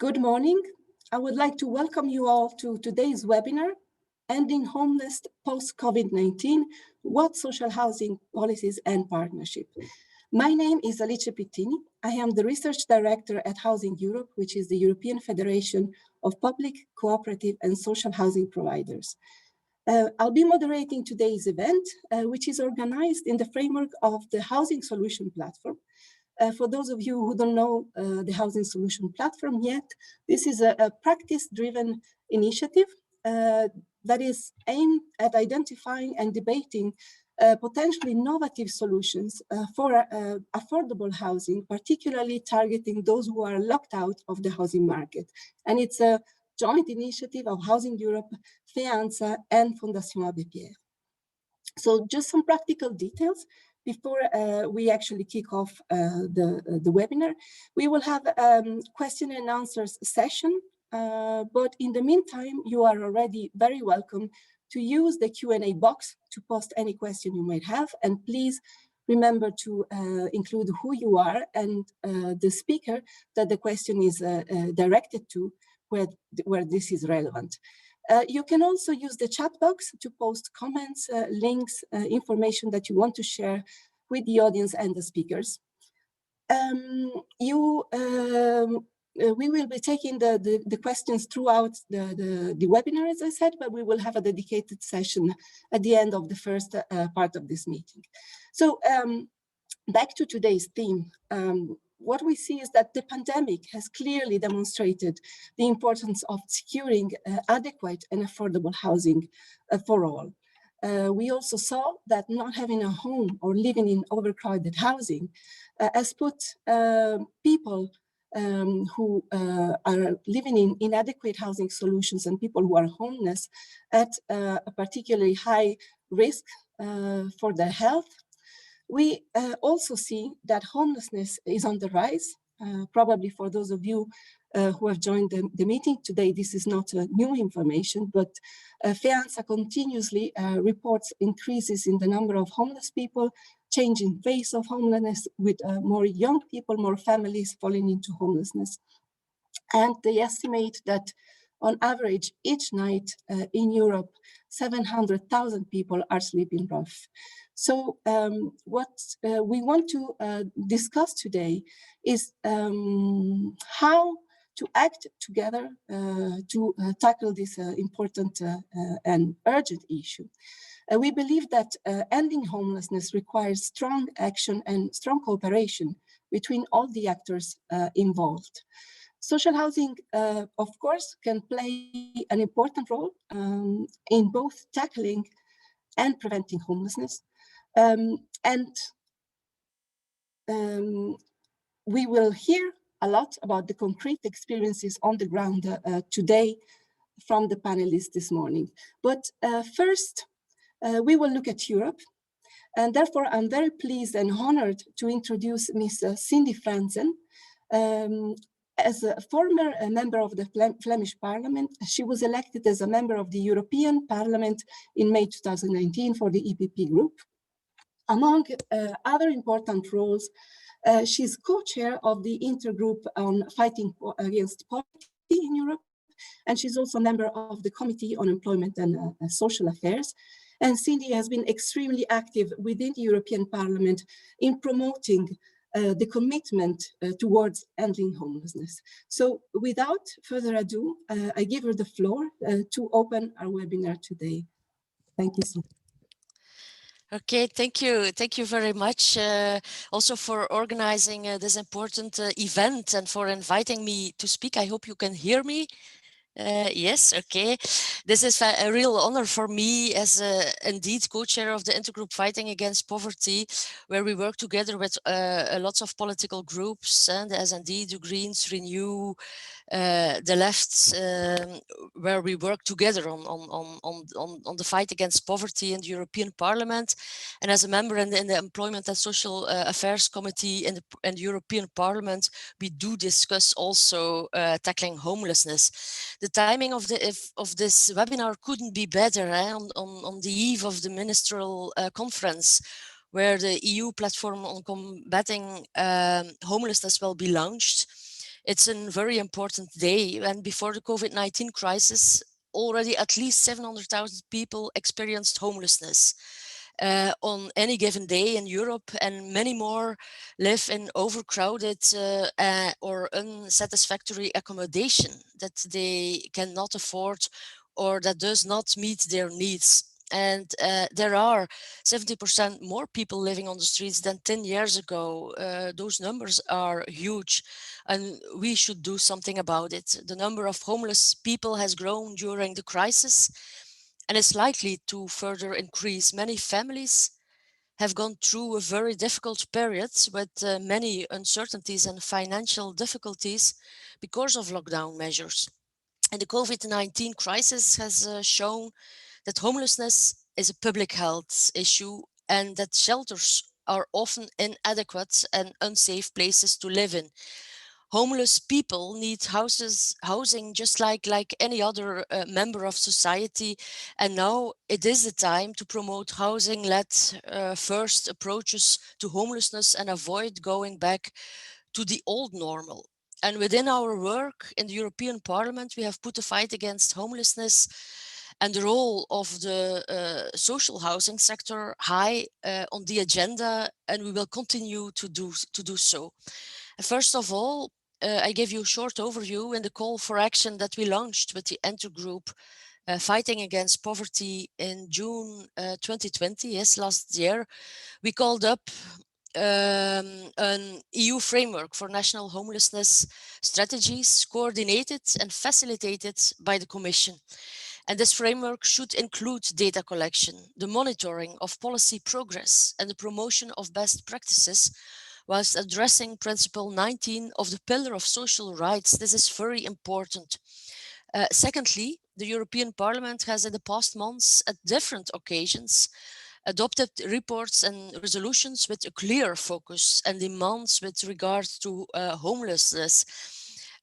Good morning. I would like to welcome you all to today's webinar, Ending Homelessness Post-COVID-19, What Social Housing Policies and Partnership. My name is Alice Pittini. I am the Research Director at Housing Europe, which is the European Federation of Public, Cooperative and Social Housing Providers. I'll be moderating today's event, which is organized in the framework of the Housing Solution Platform. For those of you who don't know the Housing Solution Platform yet, this is a practice-driven initiative that is aimed at identifying and debating potentially innovative solutions for affordable housing, particularly targeting those who are locked out of the housing market. And it's a joint initiative of Housing Europe, FEANSA, and Fondation Abbé Pierre. So just some practical details before we actually kick off the webinar. We will have a question and answers session, but in the meantime, you are already very welcome to use the Q&A box to post any question you might have. And please remember to include who you are and the speaker that the question is directed to, where this is relevant. You can also use the chat box to post comments, links, information that you want to share with the audience and the speakers. We will be taking the questions throughout the webinar, as I said, but we will have a dedicated session at the end of the first part of this meeting. So back to today's theme. What we see is that the pandemic has clearly demonstrated the importance of securing adequate and affordable housing for all. We also saw that not having a home or living in overcrowded housing has put people who are living in inadequate housing solutions and people who are homeless at a particularly high risk for their health. We also see that homelessness is on the rise. Probably for those of you who have joined the meeting today, this is not new information, but FEANSA continuously reports increases in the number of homeless people, changing face of homelessness with more young people, more families falling into homelessness. And they estimate that on average, each night in Europe, 700,000 people are sleeping rough. So what we want to discuss today is how to act together to tackle this important and urgent issue. We believe that ending homelessness requires strong action and strong cooperation between all the actors involved. Social housing, of course, can play an important role in both tackling and preventing homelessness. We will hear a lot about the concrete experiences on the ground today from the panelists this morning. But first, we will look at Europe. And therefore, I'm very pleased and honored to introduce Ms. Cindy Franzen. As a former member of the Flemish Parliament, she was elected as a member of the European Parliament in May 2019 for the EPP group. Among other important roles, she's co-chair of the intergroup on fighting against poverty in Europe, and she's also a member of the Committee on Employment and Social Affairs. And Cindy has been extremely active within the European Parliament in promoting the commitment towards ending homelessness. So without further ado, I give her the floor to open our webinar today. Thank you, Cindy. Okay, thank you very much also for organizing this important event and for inviting me to speak. I hope you can hear me. Yes, okay. This is a real honor for me as indeed co-chair of the intergroup Fighting Against Poverty, where we work together with lots of political groups, and the S&D, the Greens, Renew, the Left, where we work together on the fight against poverty in the European Parliament, and as a member in the Employment and Social Affairs Committee in the European Parliament, we do discuss also tackling homelessness. The timing of this webinar couldn't be better on the eve of the Ministerial conference, where the EU platform on combating homelessness will be launched. It's a very important day, and before the COVID-19 crisis, already at least 700,000 people experienced homelessness on any given day in Europe, and many more live in overcrowded or unsatisfactory accommodation that they cannot afford or that does not meet their needs. And there are 70% more people living on the streets than 10 years ago. Those numbers are huge, and we should do something about it. The number of homeless people has grown during the crisis and is likely to further increase. Many families have gone through a very difficult period with many uncertainties and financial difficulties because of lockdown measures. And the COVID-19 crisis has shown that homelessness is a public health issue and that shelters are often inadequate and unsafe places to live in. Homeless people need housing just like any other member of society, and now it is the time to promote housing-led first approaches to homelessness and avoid going back to the old normal. And within our work in the European Parliament, we have put the fight against homelessness and the role of the social housing sector high on the agenda, and we will continue to do so. First of all, I give you a short overview in the call for action that we launched with the intergroup fighting against poverty in June 2020, yes, last year. We called up an EU framework for national homelessness strategies coordinated and facilitated by the Commission. And this framework should include data collection, the monitoring of policy progress, and the promotion of best practices whilst addressing Principle 19 of the Pillar of Social Rights. This is very important. Secondly, the European Parliament has in the past months at different occasions adopted reports and resolutions with a clear focus and demands with regard to homelessness.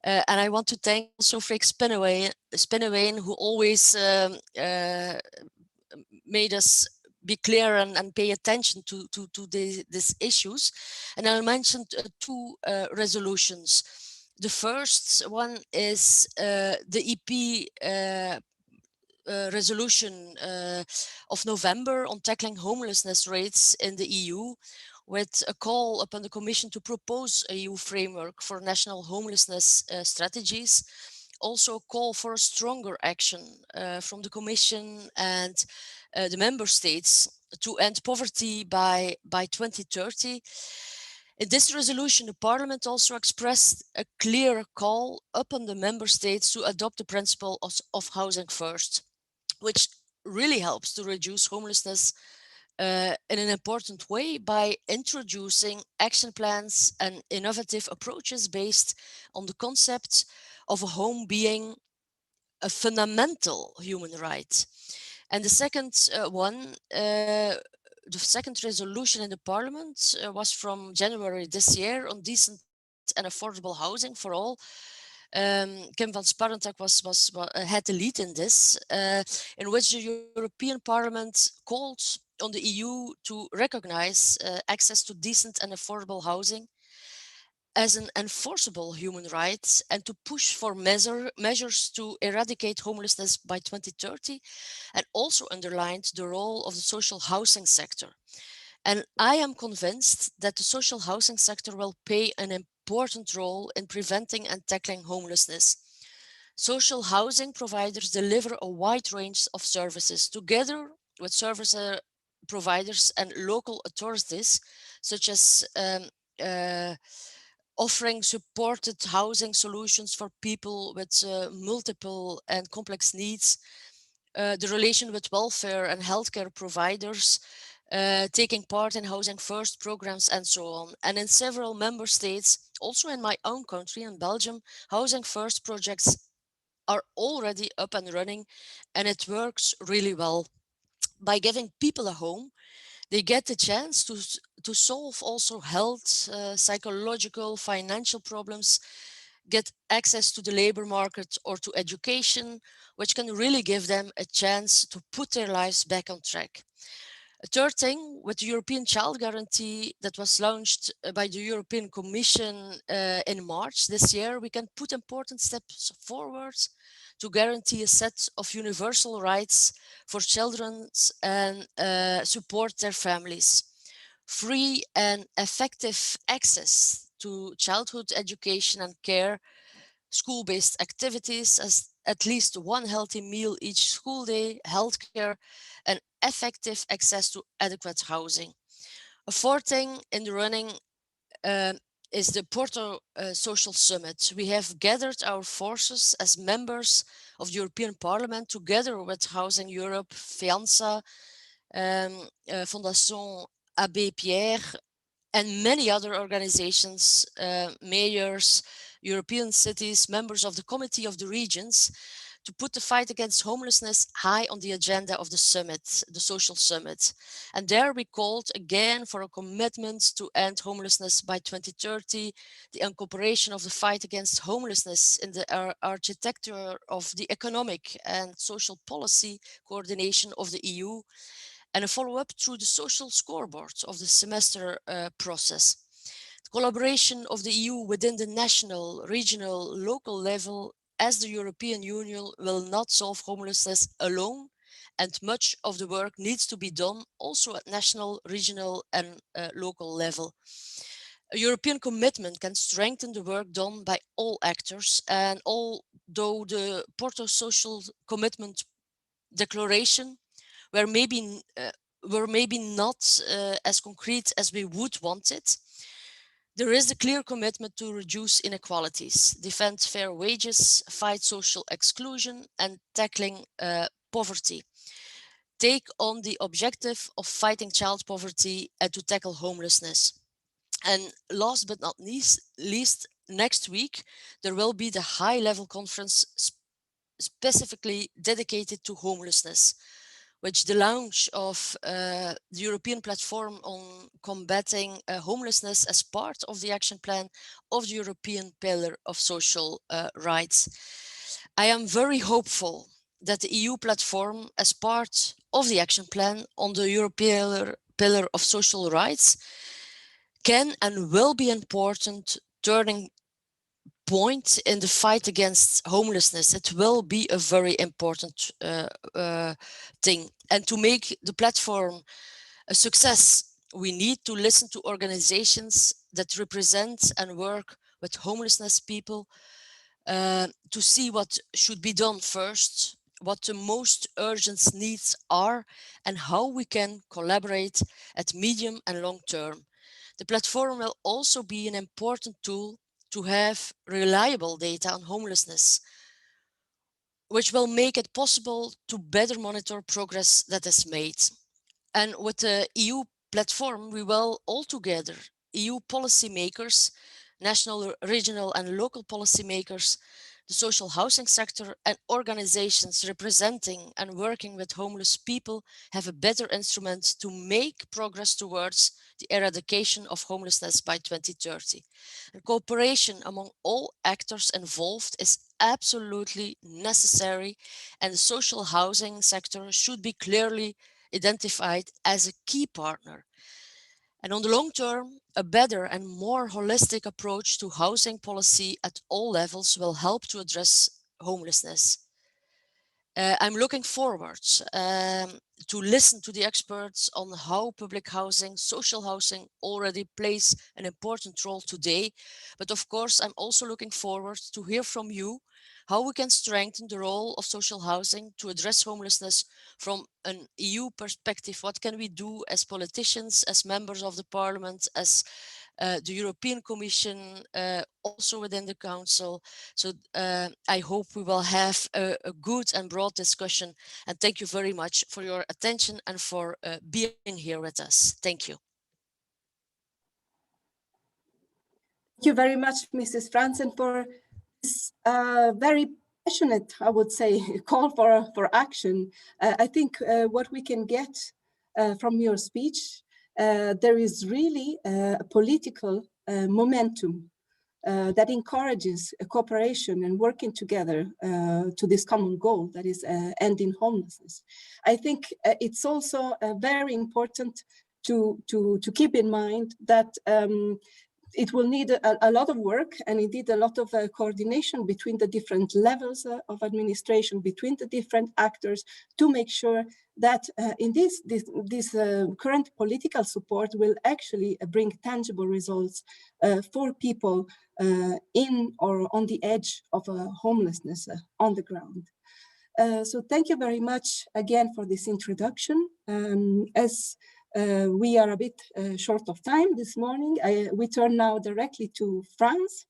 And I want to thank also Freek Spinneween, who always made us be clear and pay attention to these issues. And I'll mention two resolutions. The first one is the EP resolution of November on tackling homelessness rates in the EU, with a call upon the Commission to propose a EU framework for national homelessness strategies. Also a call for a stronger action from the Commission and the Member States to end poverty by 2030. In this resolution, the Parliament also expressed a clear call upon the Member States to adopt the principle of housing first, which really helps to reduce homelessness in an important way by introducing action plans and innovative approaches based on the concept of a home being a fundamental human right. And the second the second resolution in the Parliament was from January this year on decent and affordable housing for all. Kim van Sparrentak had the lead in this, in which the European Parliament called on the EU to recognize access to decent and affordable housing as an enforceable human right and to push for measures to eradicate homelessness by 2030, and also underlined the role of the social housing sector. And I am convinced that the social housing sector will play an important role in preventing and tackling homelessness. Social housing providers deliver a wide range of services together with service providers and local authorities, such as offering supported housing solutions for people with multiple and complex needs, the relation with welfare and healthcare providers, taking part in Housing First programs and so on. And in several member states, also in my own country, in Belgium, Housing First projects are already up and running, and it works really well. By giving people a home, they get the chance to solve also health, psychological, financial problems, get access to the labor market or to education, which can really give them a chance to put their lives back on track. A third thing, with the European Child Guarantee that was launched by the European Commission in March this year, we can put important steps forward to guarantee a set of universal rights for children and support their families. Free and effective access to childhood education and care, school-based activities, as at least one healthy meal each school day, healthcare, and effective access to adequate housing. A fourth thing in the running is the Porto Social Summit. We have gathered our forces as members of the European Parliament together with Housing Europe, Fianza, Fondation Abbé Pierre, and many other organizations, mayors, European cities, members of the Committee of the Regions, to put the fight against homelessness high on the agenda of the summit, the social summit. And there we called again for a commitment to end homelessness by 2030, the incorporation of the fight against homelessness in the architecture of the economic and social policy coordination of the EU, and a follow-up through the social scoreboard of the semester process. The collaboration of the EU within the national, regional, local level as the European Union will not solve homelessness alone, and much of the work needs to be done also at national, regional and local level. A European commitment can strengthen the work done by all actors, and although the Porto Social Commitment Declaration were maybe not as concrete as we would want it, there is a clear commitment to reduce inequalities, defend fair wages, fight social exclusion, and tackling poverty. Take on the objective of fighting child poverty and to tackle homelessness. And last but not least, next week, there will be the high-level conference specifically dedicated to homelessness, which the launch of the European platform on combating homelessness as part of the action plan of the European Pillar of Social Rights. I am very hopeful that the EU platform as part of the action plan on the European Pillar of Social Rights can and will be an important turning point in the fight against homelessness. It will be a very important thing. And to make the platform a success, we need to listen to organizations that represent and work with homelessness people to see what should be done first, what the most urgent needs are, and how we can collaborate at medium and long term. The platform will also be an important tool to have reliable data on homelessness, which will make it possible to better monitor progress that is made. And with the EU platform, we will all together, EU policymakers, national, regional and local policymakers, the social housing sector and organizations representing and working with homeless people have a better instrument to make progress towards the eradication of homelessness by 2030. And cooperation among all actors involved is absolutely necessary, and the social housing sector should be clearly identified as a key partner. And on the long term, a better and more holistic approach to housing policy at all levels will help to address homelessness. I'm looking forward to listen to the experts on how public housing, social housing already plays an important role today. But of course, I'm also looking forward to hear from you how we can strengthen the role of social housing to address homelessness from an EU perspective. What can we do as politicians, as members of the Parliament, as the European Commission, also within the Council. So I hope we will have a good and broad discussion. And thank you very much for your attention and for being here with us. Thank you. Thank you very much, Mrs. Franzen, for this very passionate, I would say, call for action. I think what we can get from your speech, there is really a political momentum that encourages cooperation and working together to this common goal, that is ending homelessness. I think it's also very important to keep in mind that it will need a lot of work and indeed a lot of coordination between the different levels of administration, between the different actors, to make sure that in this current political support will actually bring tangible results for people in or on the edge of homelessness on the ground. So thank you very much again for this introduction. As we are a bit short of time this morning, we turn now directly to France,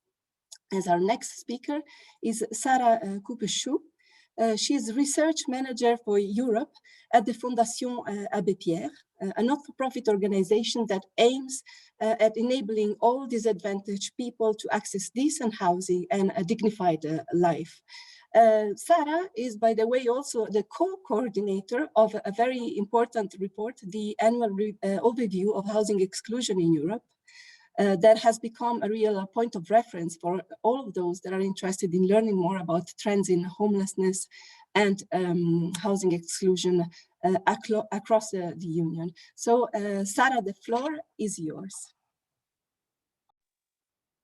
as our next speaker is Sarah Coupechou. She is research manager for Europe at the Fondation Abbé Pierre, a not-for-profit organization that aims at enabling all disadvantaged people to access decent housing and a dignified life. Sarah is, by the way, also the co-coordinator of a very important report, the annual overview of housing exclusion in Europe, that has become a real point of reference for all of those that are interested in learning more about trends in homelessness and housing exclusion across the Union. So, Sarah, the floor is yours.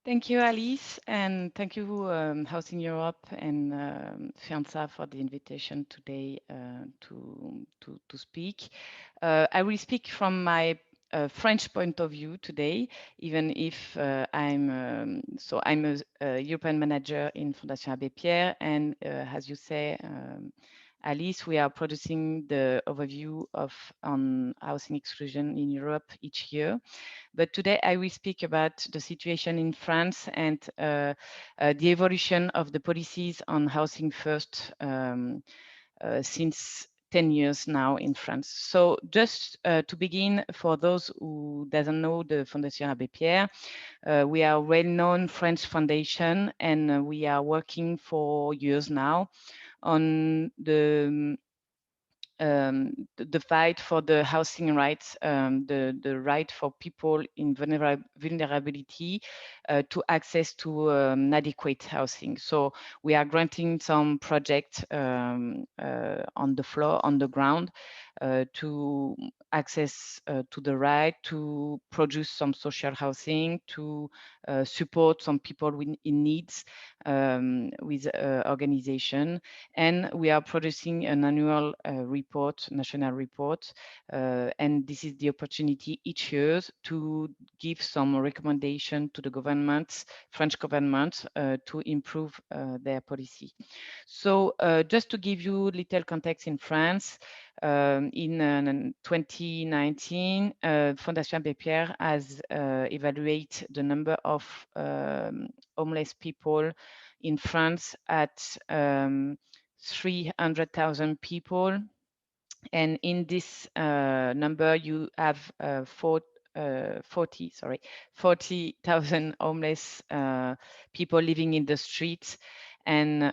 Thank you, Alice, and thank you, Housing Europe and FIANSA for the invitation today to speak. I will speak from my French point of view today, even if I'm a European manager in Fondation Abbé Pierre, and as you say, Alice, we are producing the overview on housing exclusion in Europe each year. But today I will speak about the situation in France and the evolution of the policies on housing first since 10 years now in France. So just to begin, for those who doesn't know the Fondation Abbé Pierre, we are a well-known French foundation, and we are working for years now on the fight for the housing rights, the right for people in vulnerability to access to adequate housing. So we are granting some projects on the floor, on the ground, to access to the right, to produce some social housing, to support some people in needs with organization. And we are producing an annual report, national report, and this is the opportunity each year to give some recommendation to the governments, French government, to improve their policy. So just to give you a little context in France, in 2019, Fondation Abbé Pierre has evaluated the number of homeless people in France at 300,000 people. And in this number, you have 40,000 homeless people living in the streets. And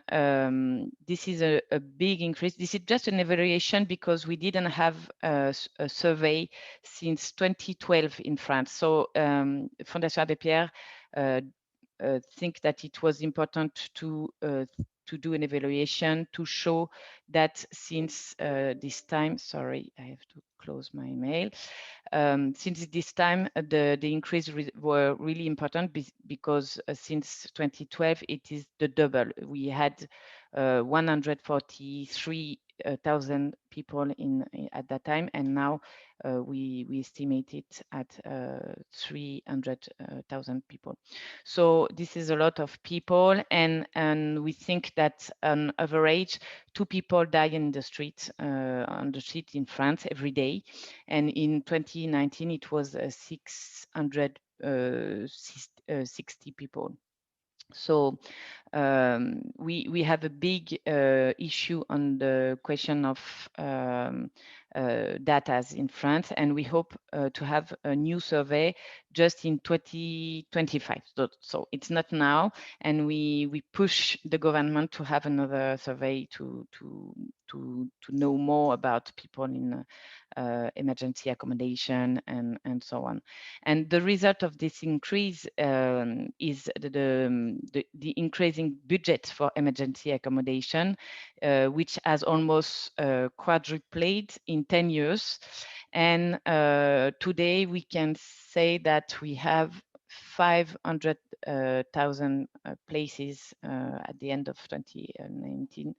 this is a big increase. This is just an evaluation because we didn't have a survey since 2012 in France. So Fondation Abbé Pierre think that it was important to do an evaluation to show that since this time, sorry, I have to close my mail. Since this time, the increase were really important because since 2012, it is the double. We had 143,000 people at that time, and now we estimate it at 300,000 people. So this is a lot of people, and we think that on average, 2 people die in the street on the street in France every day, and in 2019 it was 660 people. So we have a big issue on the question of data in France, and we hope to have a new survey just in 2025. So it's not now, and we push the government to have another survey to know more about people in emergency accommodation and so on. And the result of this increase is the increasing budget for emergency accommodation, which has almost quadrupled in 10 years. And today we can say that we have 500,000 places at the end of 2019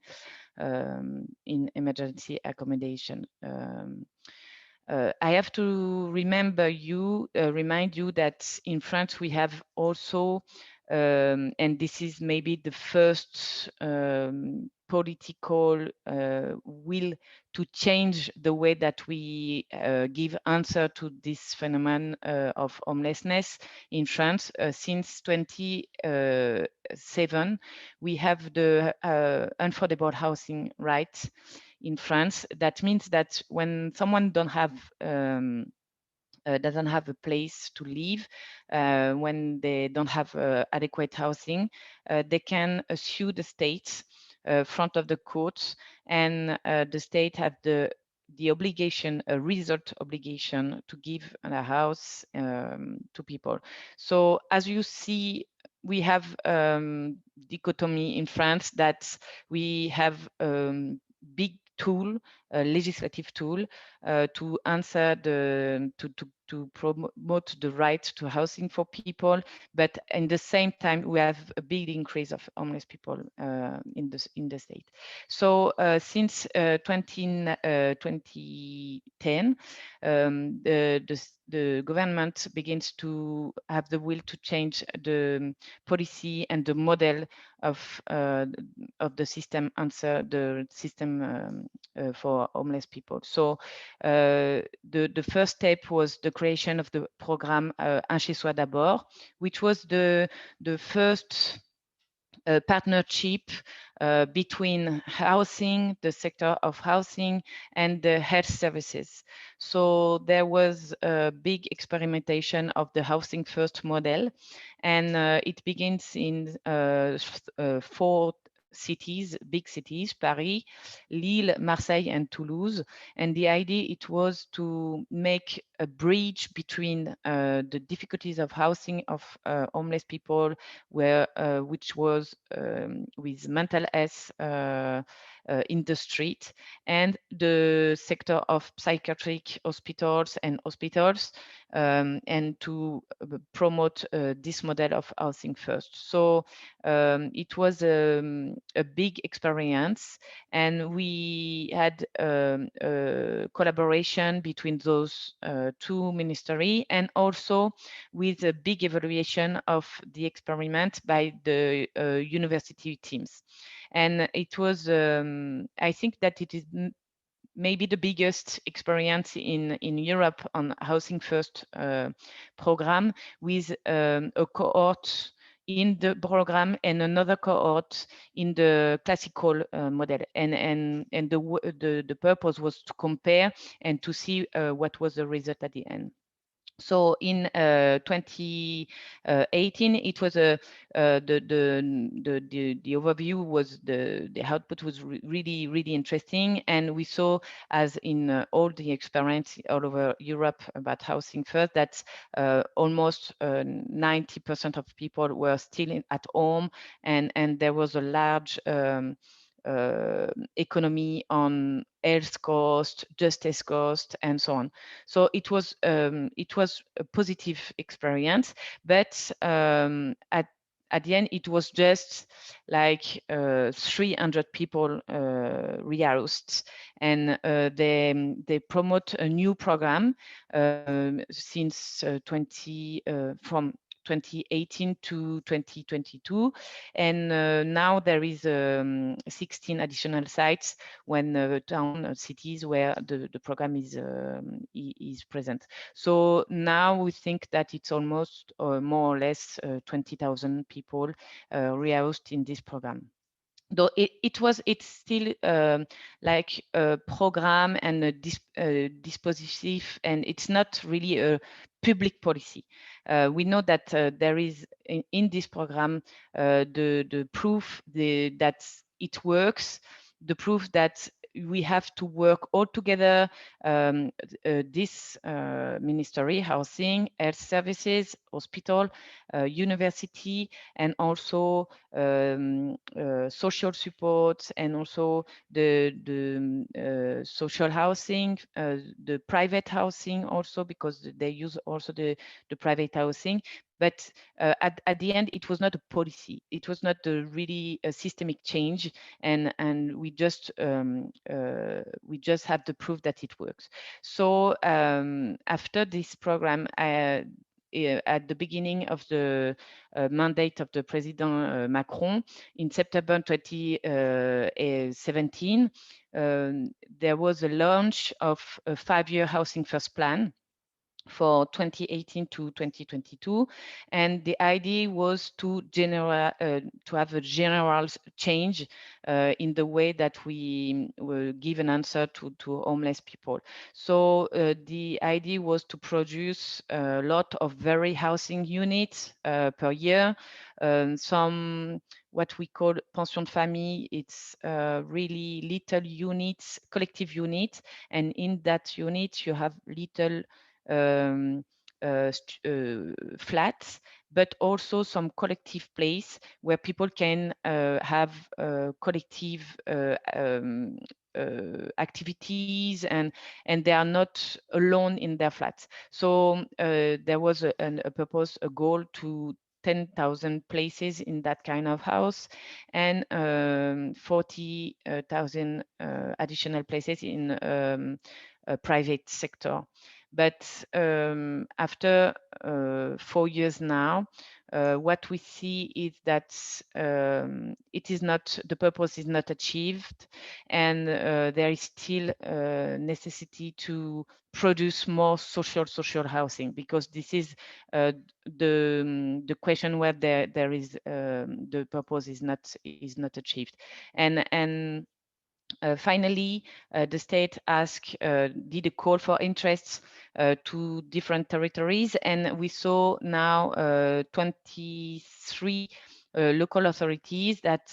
in emergency accommodation. I have to remind you that in France we have also, and this is maybe the first political will to change the way that we give answer to this phenomenon of homelessness in France. Since 2007, we have the affordable housing right in France. That means that when someone doesn't have a place to live, when they don't have adequate housing, they can sue the state front of the courts, and the state have the obligation, a resort obligation, to give a house to people. So as you see, we have dichotomy in France, that we have big tool, a legislative tool, to answer to promote the right to housing for people, but in the same time we have a big increase of homeless people in the state. So since 2010, the government begins to have the will to change the policy and the model of the system, answer the system for homeless people. So the first step was the creation of the program Un chez soi d'abord, which was the first partnership between housing, the sector of housing, and the health services. So there was a big experimentation of the housing first model, and it begins in 4 cities, big cities: Paris, Lille, Marseille, and Toulouse. And the idea, it was to make a bridge between the difficulties of housing of homeless people, which was with mental health in the street, and the sector of psychiatric hospitals, and to promote this model of housing first. So it was a big experience, and we had a collaboration between those 2 ministries, and also with a big evaluation of the experiment by the university teams. And it was, I think that it is maybe the biggest experience in Europe on housing first program, with a cohort in the program and another cohort in the classical model, and the purpose was to compare and to see what was the result at the end. So in 2018, it was the overview was the output was really interesting, and we saw, as in all the experience all over Europe about housing first, that almost 90% of people were still at home, and there was a large economy on health cost, justice cost, and so on. So it was a positive experience, but at the end, it was just like 300 people rehoused, and they promote a new program since from 2018 to 2022, and now there is 16 additional sites when town cities where the program is present. So now we think that it's almost more or less 20,000 people rehoused in this program. Though it's still like a program and a dispositif, and it's not really a public policy. We know that there is in this program the proof that it works, the proof that we have to work all together, this ministry, housing, health services, hospital, university, and also social support, and also the social housing, the private housing also, because they use also the private housing. But at the end, it was not a policy. It was not really a systemic change, and we just have the proof that it works. So after this program, at the beginning of the mandate of the President Macron in September 2017, there was a launch of a 5-year Housing First plan for 2018 to 2022, and the idea was to have a general change in the way that we will give an answer to homeless people. So the idea was to produce a lot of very housing units per year, some what we call pension de famille. It's really little units, collective units, and in that unit you have little flats, but also some collective place where people can have collective activities, and they are not alone in their flats. So there was a purpose, a goal to 10,000 places in that kind of house, and 40,000 additional places in private sector. But after 4 years now, what we see is that it is not, the purpose is not achieved, and there is still necessity to produce more social housing, because this is the question where there is the purpose is not achieved. And finally, the state did a call for interests to different territories, and we saw now 23 local authorities that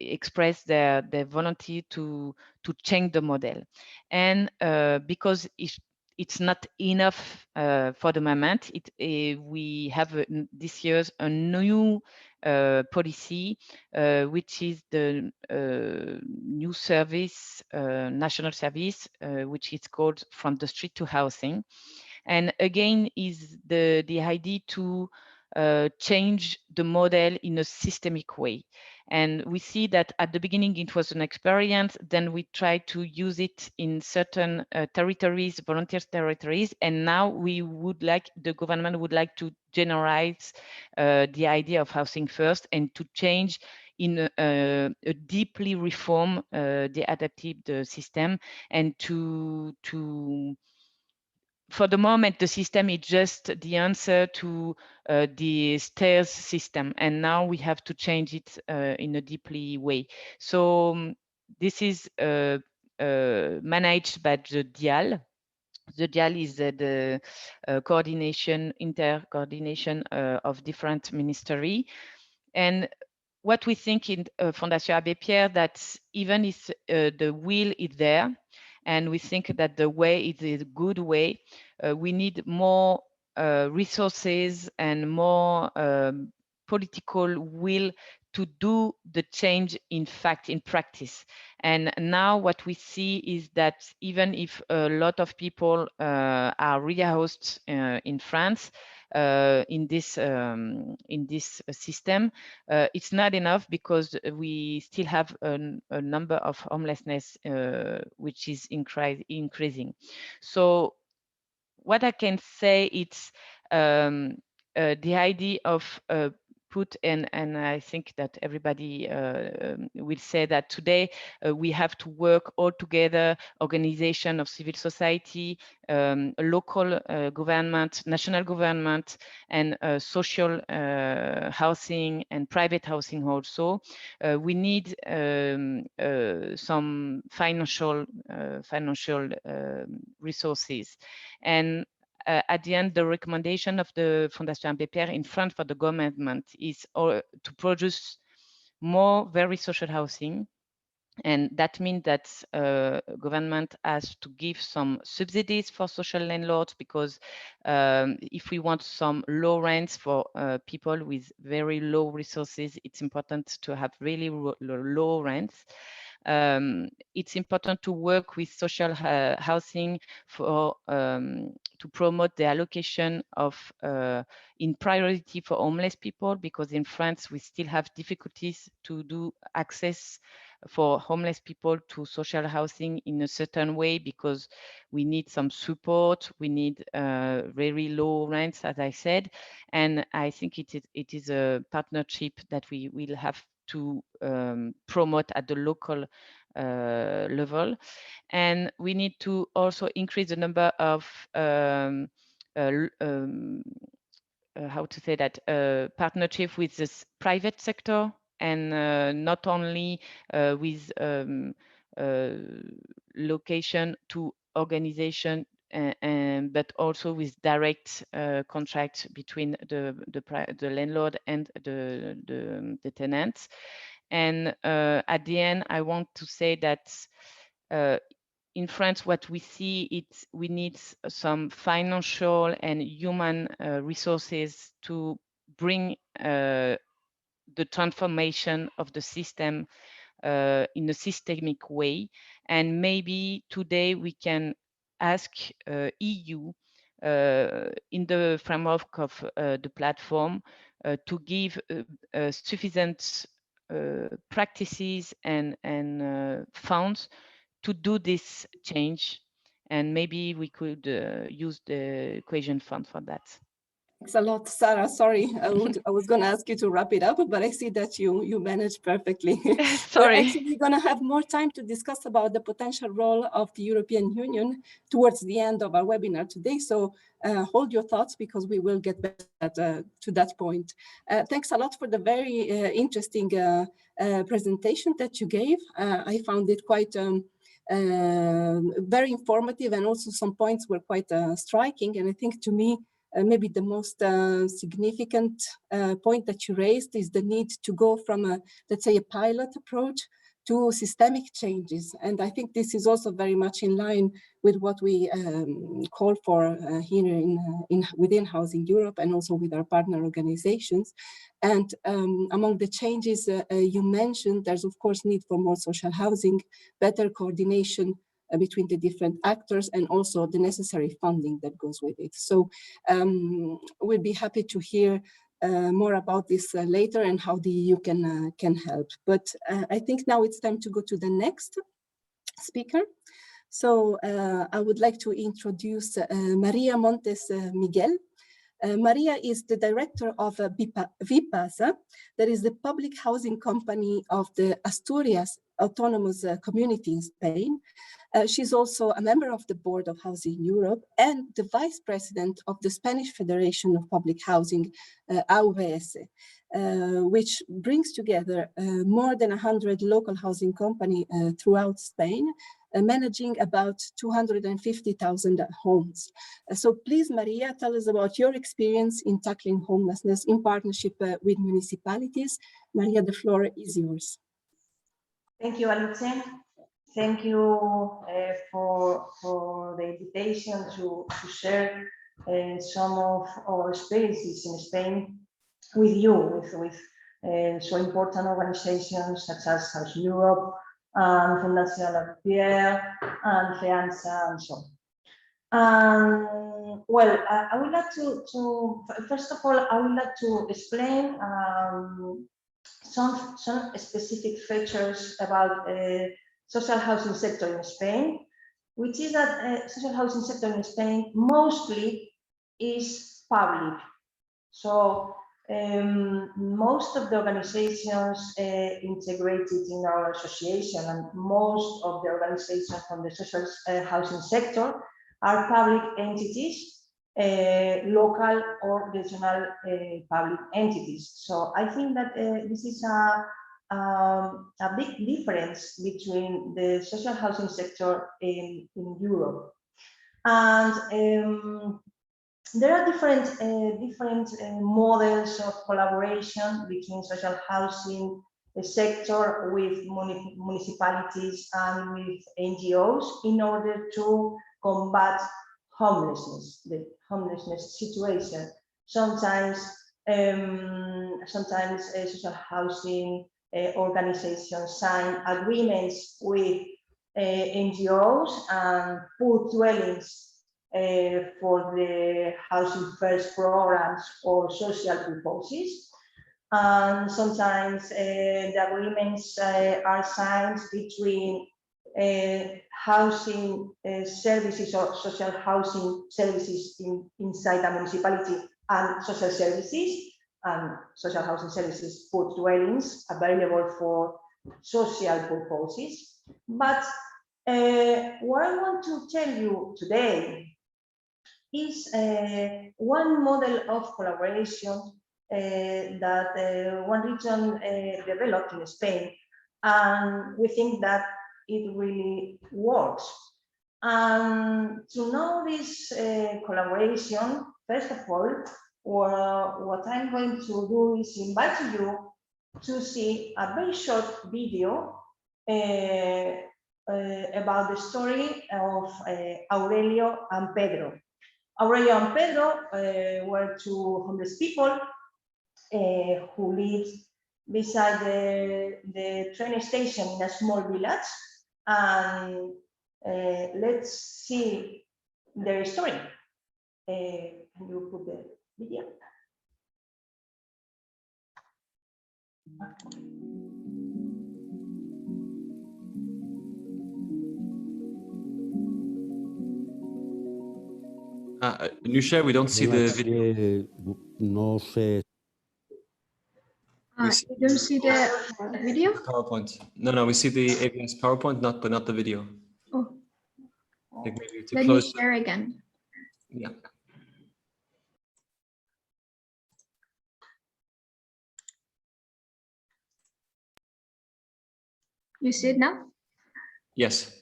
expressed their volunteer to change the model. And because it's not enough for the moment, we have this year's a new policy, which is the new service, national service, which is called From the Street to Housing. And again, is the idea to change the model in a systemic way. And we see that at the beginning it was an experience, then we tried to use it in certain territories, volunteer territories, and now the government would like to generalize the idea of housing first, and to change in a deeply reform the adaptive system, and to for the moment, the system is just the answer to the stairs system, and now we have to change it in a deeply way. So this is managed by the DIAL. The DIAL is the inter-coordination of different ministry. And what we think in Fondation Abbé Pierre, that even if the will is there, and we think that the way is a good way, we need more resources and more political will to do the change in practice. And now what we see is that even if a lot of people are rehoused in France, in this system, it's not enough, because we still have a number of homelessness which is increasing. So what I can say, it's the idea of and I think that everybody will say that today we have to work all together, organization of civil society, local government, national government, and social housing and private housing also. We need some financial resources. And at the end, the recommendation of the Fondation Abbé Pierre in France for the government is to produce more very social housing. And that means that government has to give some subsidies for social landlords, because if we want some low rents for people with very low resources, it's important to have really low rents. It's important to work with social housing for to promote the allocation of in priority for homeless people, because in France we still have difficulties to do access for homeless people to social housing in a certain way, because we need some support, we need very low rents, as I said. And I think it is a partnership that we will have to promote at the local level. And we need to also increase the number of how to say that, partnership with this private sector, and not only with location to organization, but also with direct contract between the landlord and the tenants. And at the end, I want to say that in France, what we see, we need some financial and human resources to bring the transformation of the system in a systemic way. And maybe today we can ask EU in the framework of the platform to give sufficient practices and funds to do this change. And maybe we could use the cohesion fund for that. Thanks a lot, Sarah. Sorry, I was going to ask you to wrap it up, but I see that you managed perfectly. Sorry. We're actually going to have more time to discuss about the potential role of the European Union towards the end of our webinar today. So hold your thoughts, because we will get back to that point. Thanks a lot for the very interesting presentation that you gave. I found it quite very informative, and also some points were quite striking. And I think, to me, maybe the most significant point that you raised is the need to go from let's say, a pilot approach to systemic changes. And I think this is also very much in line with what we call for here within Housing Europe, and also with our partner organizations. And among the changes you mentioned, there's of course need for more social housing, better coordination between the different actors, and also the necessary funding that goes with it. So we'll be happy to hear more about this later, and how the EU can help. But I think now it's time to go to the next speaker. So I would like to introduce Maria Montes Miguel. Maria is the director of Vipasa, that is the public housing company of the Asturias Autonomous Community in Spain. She's also a member of the board of Housing Europe and the vice president of the Spanish Federation of Public Housing, AVS, which brings together more than 100 local housing companies throughout Spain, managing about 250,000 homes. So please, Maria, tell us about your experience in tackling homelessness in partnership with municipalities. Maria, the floor is yours. Thank you, Alice. Thank you for the invitation to share some of our experiences in Spain with you, with so important organizations such as Housing Europe, and Fondation Abbé Pierre, and FEANSA, and so on. Well, I would like to first of all, I would like to explain some specific features about social housing sector in Spain, which is that social housing sector in Spain mostly is public. So most of the organizations integrated in our association and most of the organizations from the social housing sector are public entities, local or regional public entities. So I think that this is a big difference between the social housing sector in Europe. And there are different models of collaboration between social housing sector with municipalities and with NGOs in order to combat homelessness, the homelessness situation. Sometimes social housing organizations sign agreements with NGOs and put dwellings for the Housing First programs or social purposes. And sometimes the agreements are signed between housing services or social housing services inside the municipality and social services, and social housing services put dwellings available for social purposes. But what I want to tell you today is one model of collaboration that one region developed in Spain, and we think that it really works. And to know this collaboration, first of all, what I'm going to do is invite you to see a very short video about the story of Aurelio and Pedro. Aurelio and Pedro were two homeless people who lived beside the train station in a small village. And let's see their story. Can you put the video? Nusha, we don't see the video. No sé. You don't see the video? PowerPoint. No, we see the AVS PowerPoint, but not the video. Oh. I think maybe to Let close. me share again. Yeah. You see it now? Yes.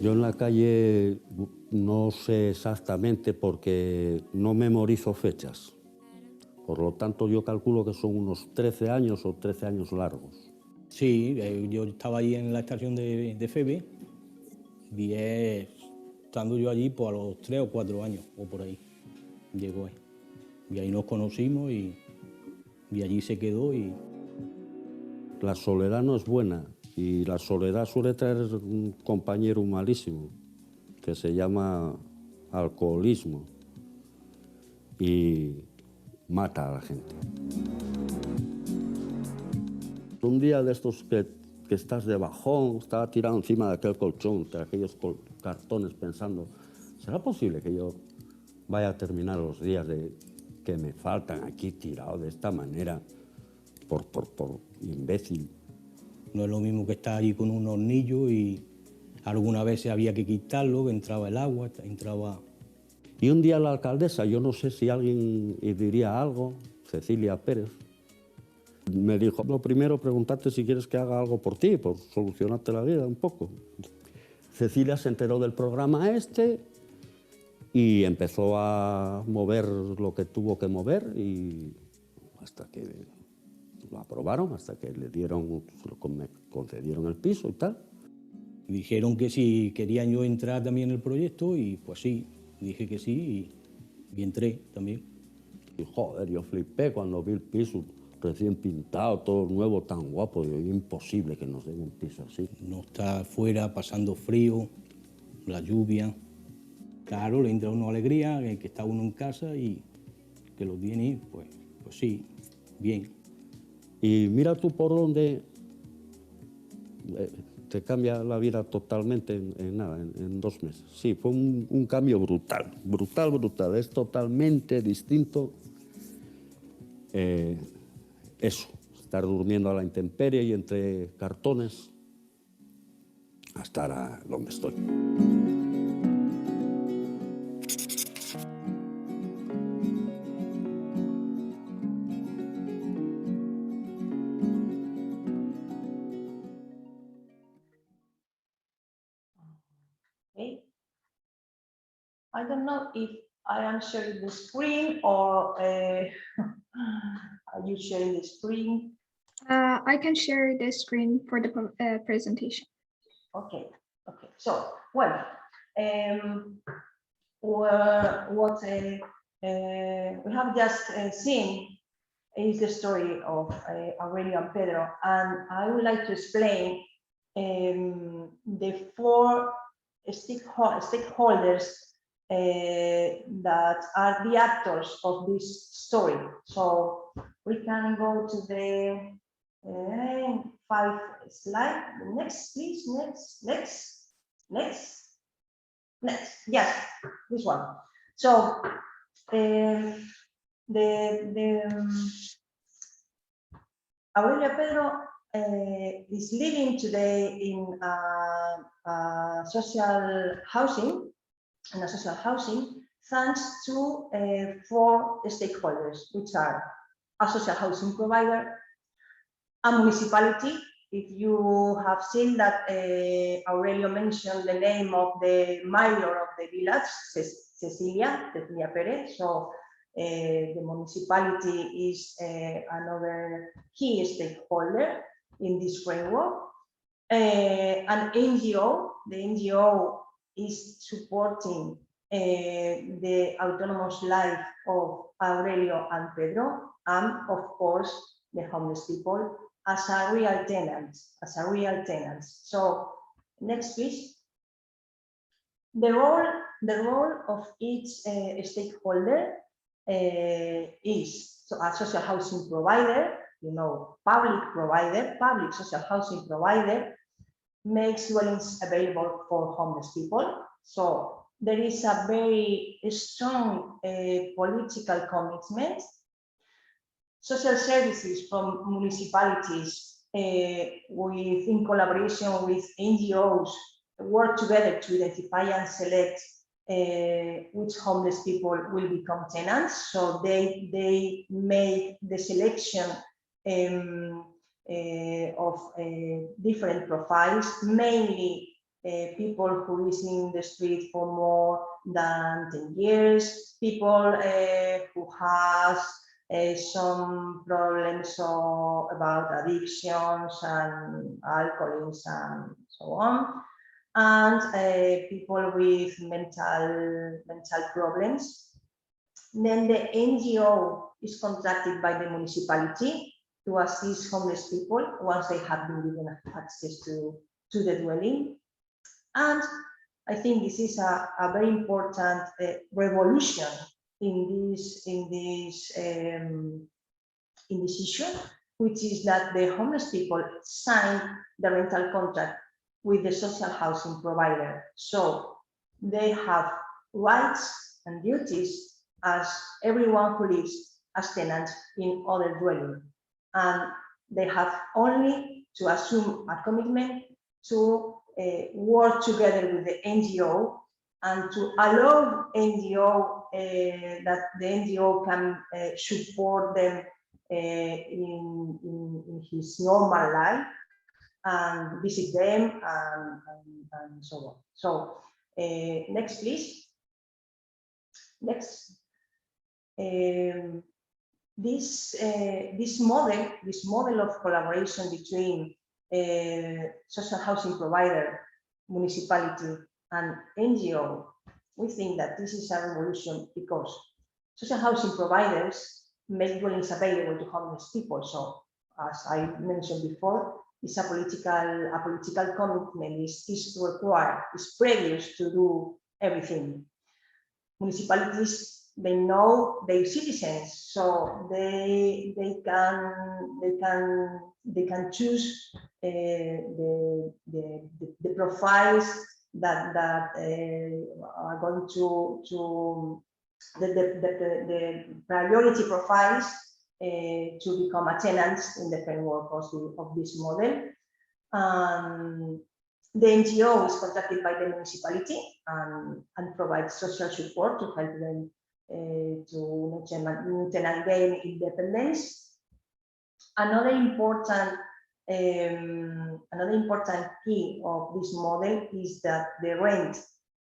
Yo en la calle no sé exactamente porque no memorizo fechas. Por lo tanto, yo calculo que son unos 13 años o 13 años largos. Sí, yo estaba allí en la estación de Febe y estando yo allí pues a los 3 o 4 años o por ahí llegó ahí. Y ahí nos conocimos y allí se quedó. La soledad no es buena y la soledad suele traer un compañero malísimo que se llama alcoholismo y mata a la gente. Un día de estos que estás de bajón, estaba tirado encima de aquel colchón, de aquellos cartones, pensando, ¿será posible que yo vaya a terminar los días que me faltan aquí tirado de esta manera por imbécil? No es lo mismo que estar allí con un hornillo y algunas veces había que quitarlo, que entraba el agua, entraba... Y un día la alcaldesa, yo no sé si alguien diría algo, Cecilia Pérez, me dijo, lo primero, preguntarte si quieres que haga algo por ti, por solucionarte la vida un poco. Cecilia se enteró del programa y empezó a mover lo que tuvo que mover y hasta que lo aprobaron, hasta que me concedieron el piso y tal. Dijeron que si quería yo entrar también en el proyecto y pues sí, dije que sí y entré también. Y joder, yo flipé cuando vi el piso recién pintado, todo nuevo, tan guapo. Digo, imposible que nos den un piso así. No está afuera pasando frío, la lluvia. Claro, le entra a uno alegría, que está uno en casa y que lo tiene, pues sí, bien. Y mira tú por dónde te cambia la vida totalmente en nada, en 2 meses. Sí, fue un cambio brutal, brutal. Es totalmente distinto eso, estar durmiendo a la intemperie y entre cartones, a estar donde estoy. Okay. I don't know if I am sharing the screen or are you sharing the screen? I can share the screen for the presentation. Okay. So, well, what we have just seen is the story of Aurelio and Pedro, and I would like to explain the 4 stakeholders that are the actors of this story. So we can go to the 5 slide. Next, please. Next. Yes, this one. So Aurelio Pedro is living today in social housing, thanks to 4 stakeholders, which are a social housing provider, a municipality. If you have seen that Aurelio mentioned the name of the mayor of the village, Cecilia Perez, so the municipality is another key stakeholder in this framework. An NGO, the NGO is supporting the autonomous life of Aurelio and Pedro, and of course the homeless people as a real tenant. So next, please. The role of each stakeholder is, so a social housing provider, public social housing provider makes dwellings available for homeless people. So there is a very strong political commitment. Social services from municipalities in collaboration with NGOs work together to identify and select which homeless people will become tenants. So they make the selection of different profiles, mainly people who is in the street for more than 10 years, people who has some problems about addictions and alcoholism and so on, and people with mental problems. Then the NGO is contracted by the municipality to assist homeless people once they have been given access to the dwelling. And I think this is a very important revolution in this issue, which is that the homeless people sign the rental contract with the social housing provider. So they have rights and duties as everyone who lives as tenants in other dwelling. And they have only to assume a commitment to work together with the NGO and to allow NGO that the NGO can support them in his normal life and visit them and so on. So next, please. Next. This model of collaboration between social housing provider, municipality, and NGO, we think that this is a revolution because social housing providers make dwellings available to homeless people. So, as I mentioned before, it's a political commitment is required, is previous to do everything. Municipalities they know their citizens, so they can choose the profiles that are going to the priority profiles to become a tenant in the framework of this model. The NGO is contacted by the municipality and provides social support to help them to tenant gain independence. Another important key of this model is that the rent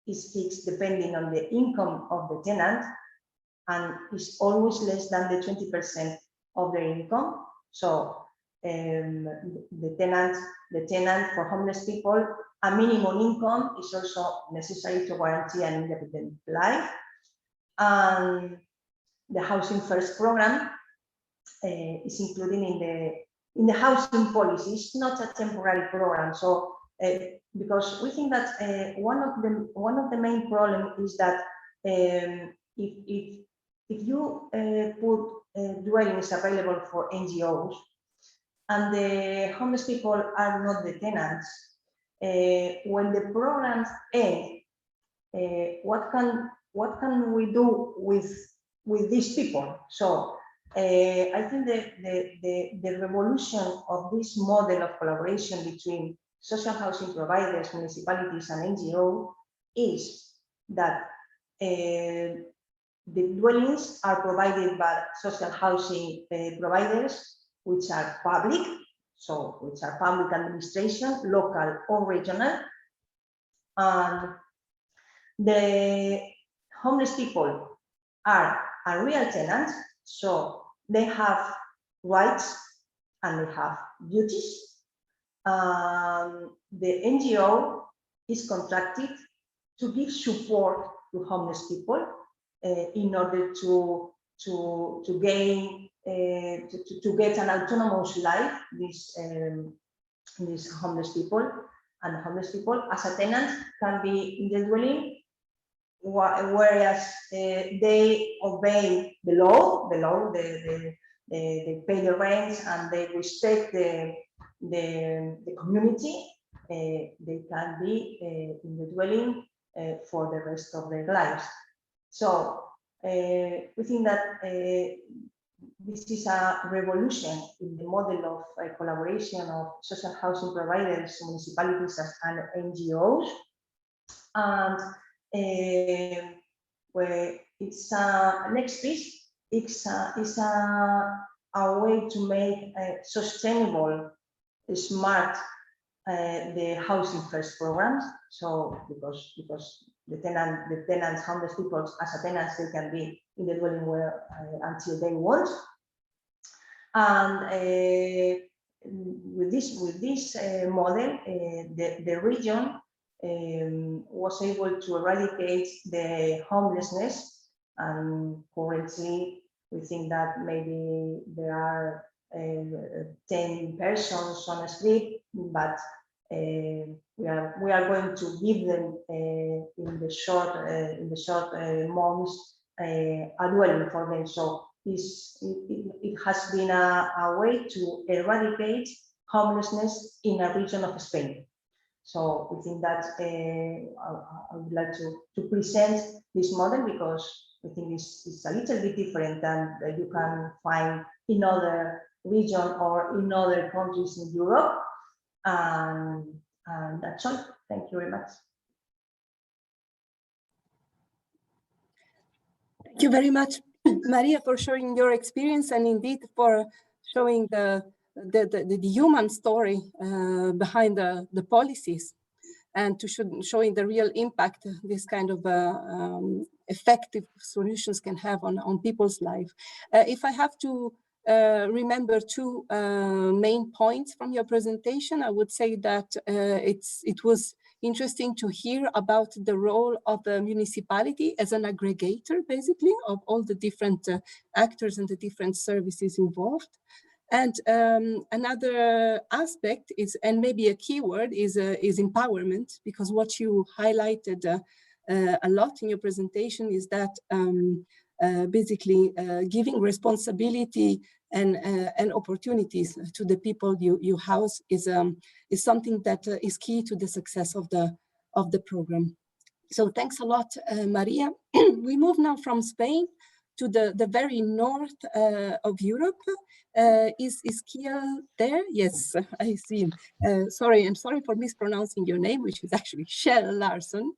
is fixed depending on the income of the tenant and is always less than the 20% of their income. So the tenant for homeless people, a minimum income is also necessary to guarantee an independent life. And the Housing First program is included in the housing policy. It's not a temporary program. So because we think that one of the main problems is that if you put dwellings available for NGOs and the homeless people are not the tenants, when the programs end, what can we do with these people? So I think the revolution of this model of collaboration between social housing providers, municipalities, and NGO is that the dwellings are provided by social housing providers, which are public, so which are public administration, local or regional. And the homeless people are a real tenant, so they have rights and they have duties. The NGO is contracted to give support to homeless people in order to gain to get an autonomous life. These homeless people as a tenant can be in the dwelling, whereas they obey the law, they pay the rent and they respect the community. They can be in the dwelling for the rest of their lives. So we think that this is a revolution in the model of collaboration of social housing providers, municipalities, and NGOs. And where it's next piece, it's a way to make sustainable, smart the Housing First programs. So because the tenants, homeless people as a tenants, they can be in the dwelling where until they want. And with this model, the region was able to eradicate the homelessness, and currently we think that maybe there are 10 persons on a street, but we are going to give them in the short months a dwelling for them. So it has been a way to eradicate homelessness in a region of Spain. So we think that I would like to present this model because we think it's a little bit different than you can find in other regions or in other countries in Europe. And that's all. Thank you very much. Thank you very much, Maria, for sharing your experience and indeed for showing the human story behind the policies, and to showing the real impact this kind of effective solutions can have on people's life. If I have to remember two main points from your presentation, I would say that it was interesting to hear about the role of the municipality as an aggregator, basically, of all the different actors and the different services involved. And another aspect is, and maybe a keyword, is empowerment, because what you highlighted a lot in your presentation is that basically giving responsibility and opportunities to the people you house is something that is key to the success of the program. So thanks a lot, Maria. We move now from Spain to the very north of Europe. Is Kiel there? Yes, I see him. I'm sorry for mispronouncing your name, which is actually Kjell Larsson,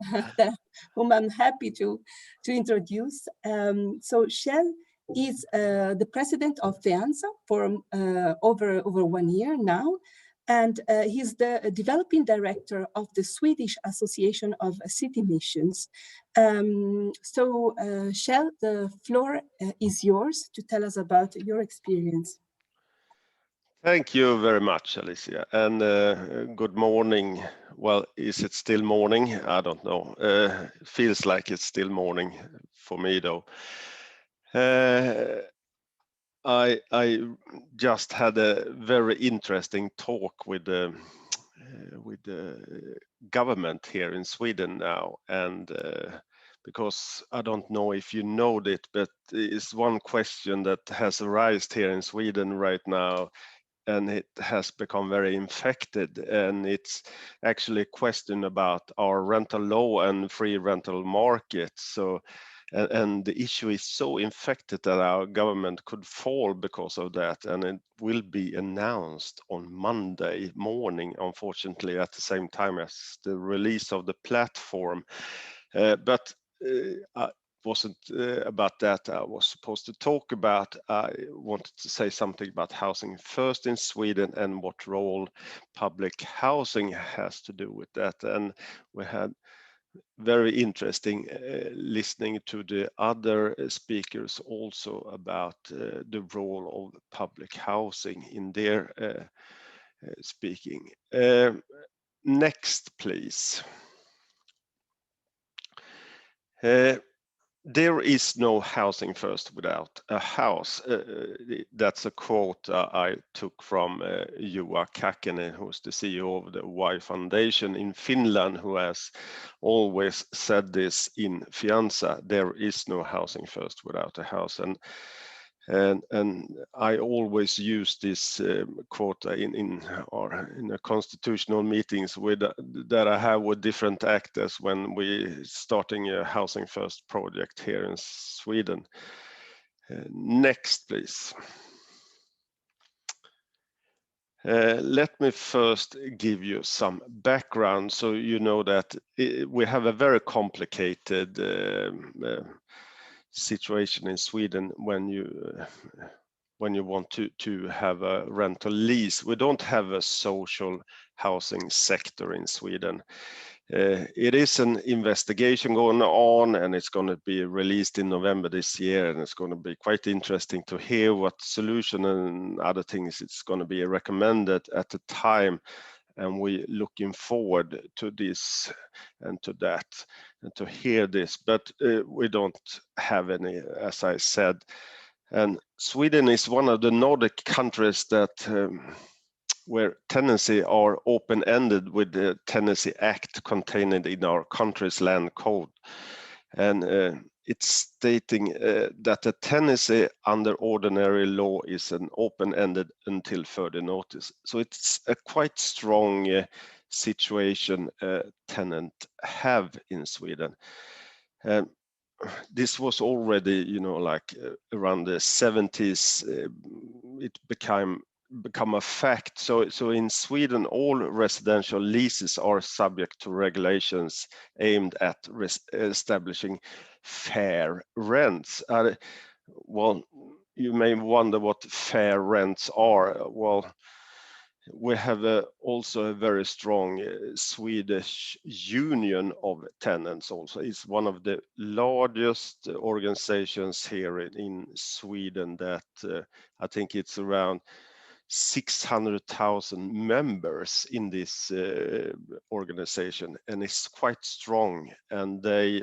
whom I'm happy to introduce. So Kjell is the president of FEANSA for over 1 year now. And he's the developing director of the Swedish Association of City Missions. Kjell, the floor is yours to tell us about your experience. Thank you very much, Alicia, and good morning. Well, is it still morning? I don't know. It feels like it's still morning for me, though. I just had a very interesting talk with the government here in Sweden now, and because I don't know if you know it, but it's one question that has arisen here in Sweden right now, and it has become very infected, and it's actually a question about our rental law and free rental market. So, and the issue is so infected that our government could fall because of that, and it will be announced on Monday morning, unfortunately, at the same time as the release of the platform. But I wasn't about that I was supposed to talk about. I wanted to say something about housing first in Sweden and what role public housing has to do with that. And we had very interesting listening to the other speakers also about the role of public housing in their speaking. Next, please. There is no housing first without a house. That's a quote I took from Juha Kakinen, who's the CEO of the Y Foundation in Finland, who has always said this in FEANSA: there is no housing first without a house. And I always use this quote in the constitutional meetings that I have with different actors when we starting a housing first project here in Sweden. Next, please. Let me first give you some background so you know that we have a very complicated situation in Sweden when you want to have a rental lease. We don't have a social housing sector in Sweden. It is an investigation going on, and it's going to be released in November this year, and it's going to be quite interesting to hear what solution and other things it's going to be recommended at the time. And we're looking forward to this and to that and to hear this, but we don't have any, as I said. And Sweden is one of the Nordic countries that where tenancy are open-ended with the Tenancy Act contained in our country's land code. And it's stating that the tenancy under ordinary law is an open-ended until further notice. So it's a quite strong situation tenant have in Sweden. This was already, like around the 70s, it become a fact. So in Sweden, all residential leases are subject to regulations aimed at establishing fair rents. Well, you may wonder what fair rents are. Well, we have also a very strong Swedish union of tenants also. It's one of the largest organizations here in Sweden that I think it's around 600,000 members in this organization, and it's quite strong. And they,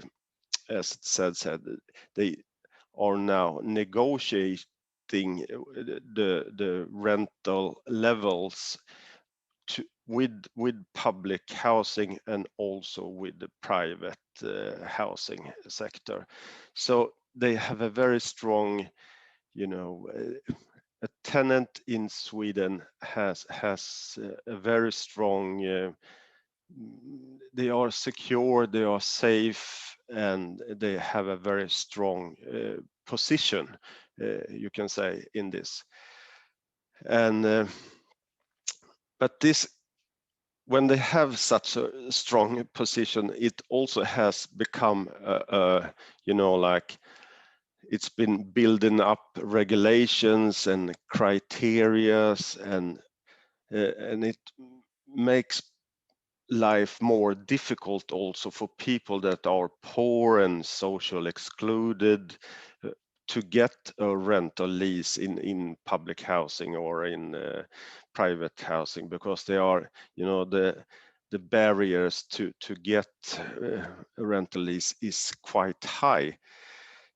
as it said, they are now negotiating the rental levels with public housing and also with the private housing sector. So they have a very strong, you know, a tenant in Sweden has a very strong, they are secure, they are safe, and they have a very strong position, you can say, in this. And but this, when they have such a strong position, it also has become you know, like, it's been building up regulations and criterias, and it makes life more difficult also for people that are poor and social excluded to get a rental lease in public housing or in private housing, because they are, you know, the barriers to get a rental lease is quite high.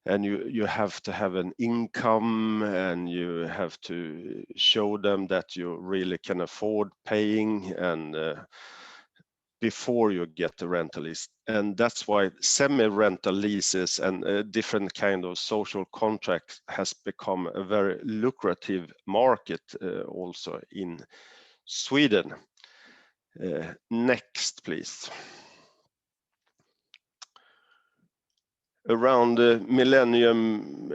And you have to have an income, and you have to show them that you really can afford paying, and before you get the rental lease. And that's why semi-rental leases and different kind of social contracts has become a very lucrative market also in Sweden. Next, please. Around the millennium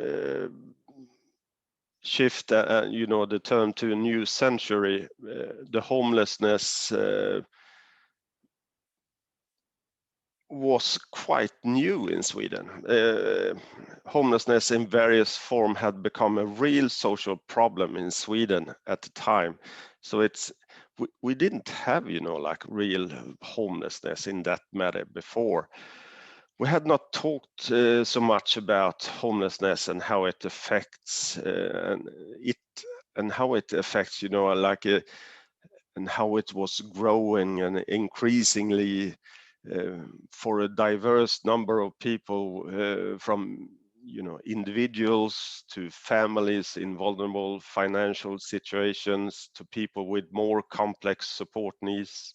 shift, you know, the turn to a new century, the homelessness was quite new in Sweden. Homelessness in various forms had become a real social problem in Sweden at the time. So we didn't have, you know, like real homelessness in that matter before. We had not talked so much about homelessness and how it affects and how it affects, you know, like and how it was growing and increasingly for a diverse number of people, from, you know, individuals to families in vulnerable financial situations to people with more complex support needs.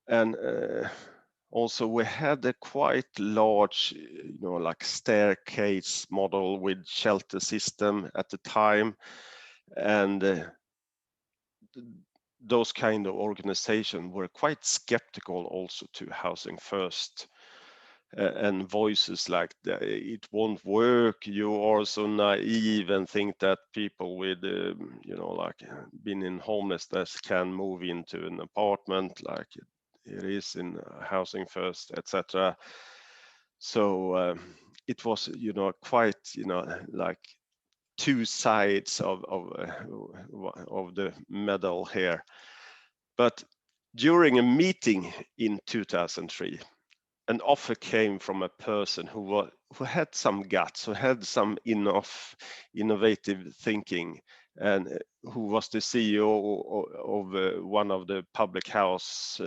And also we had a quite large, you know, like staircase model with shelter system at the time, and those kind of organizations were quite skeptical also to housing first, and voices like that, it won't work, you are so naive and think that people with you know, like been in homelessness can move into an apartment like it is in housing first, etc. So it was, you know, quite, you know, like two sides of the medal here. But during a meeting in 2003, an offer came from a person who had some guts, who had some enough innovative thinking, and who was the CEO of one of the public house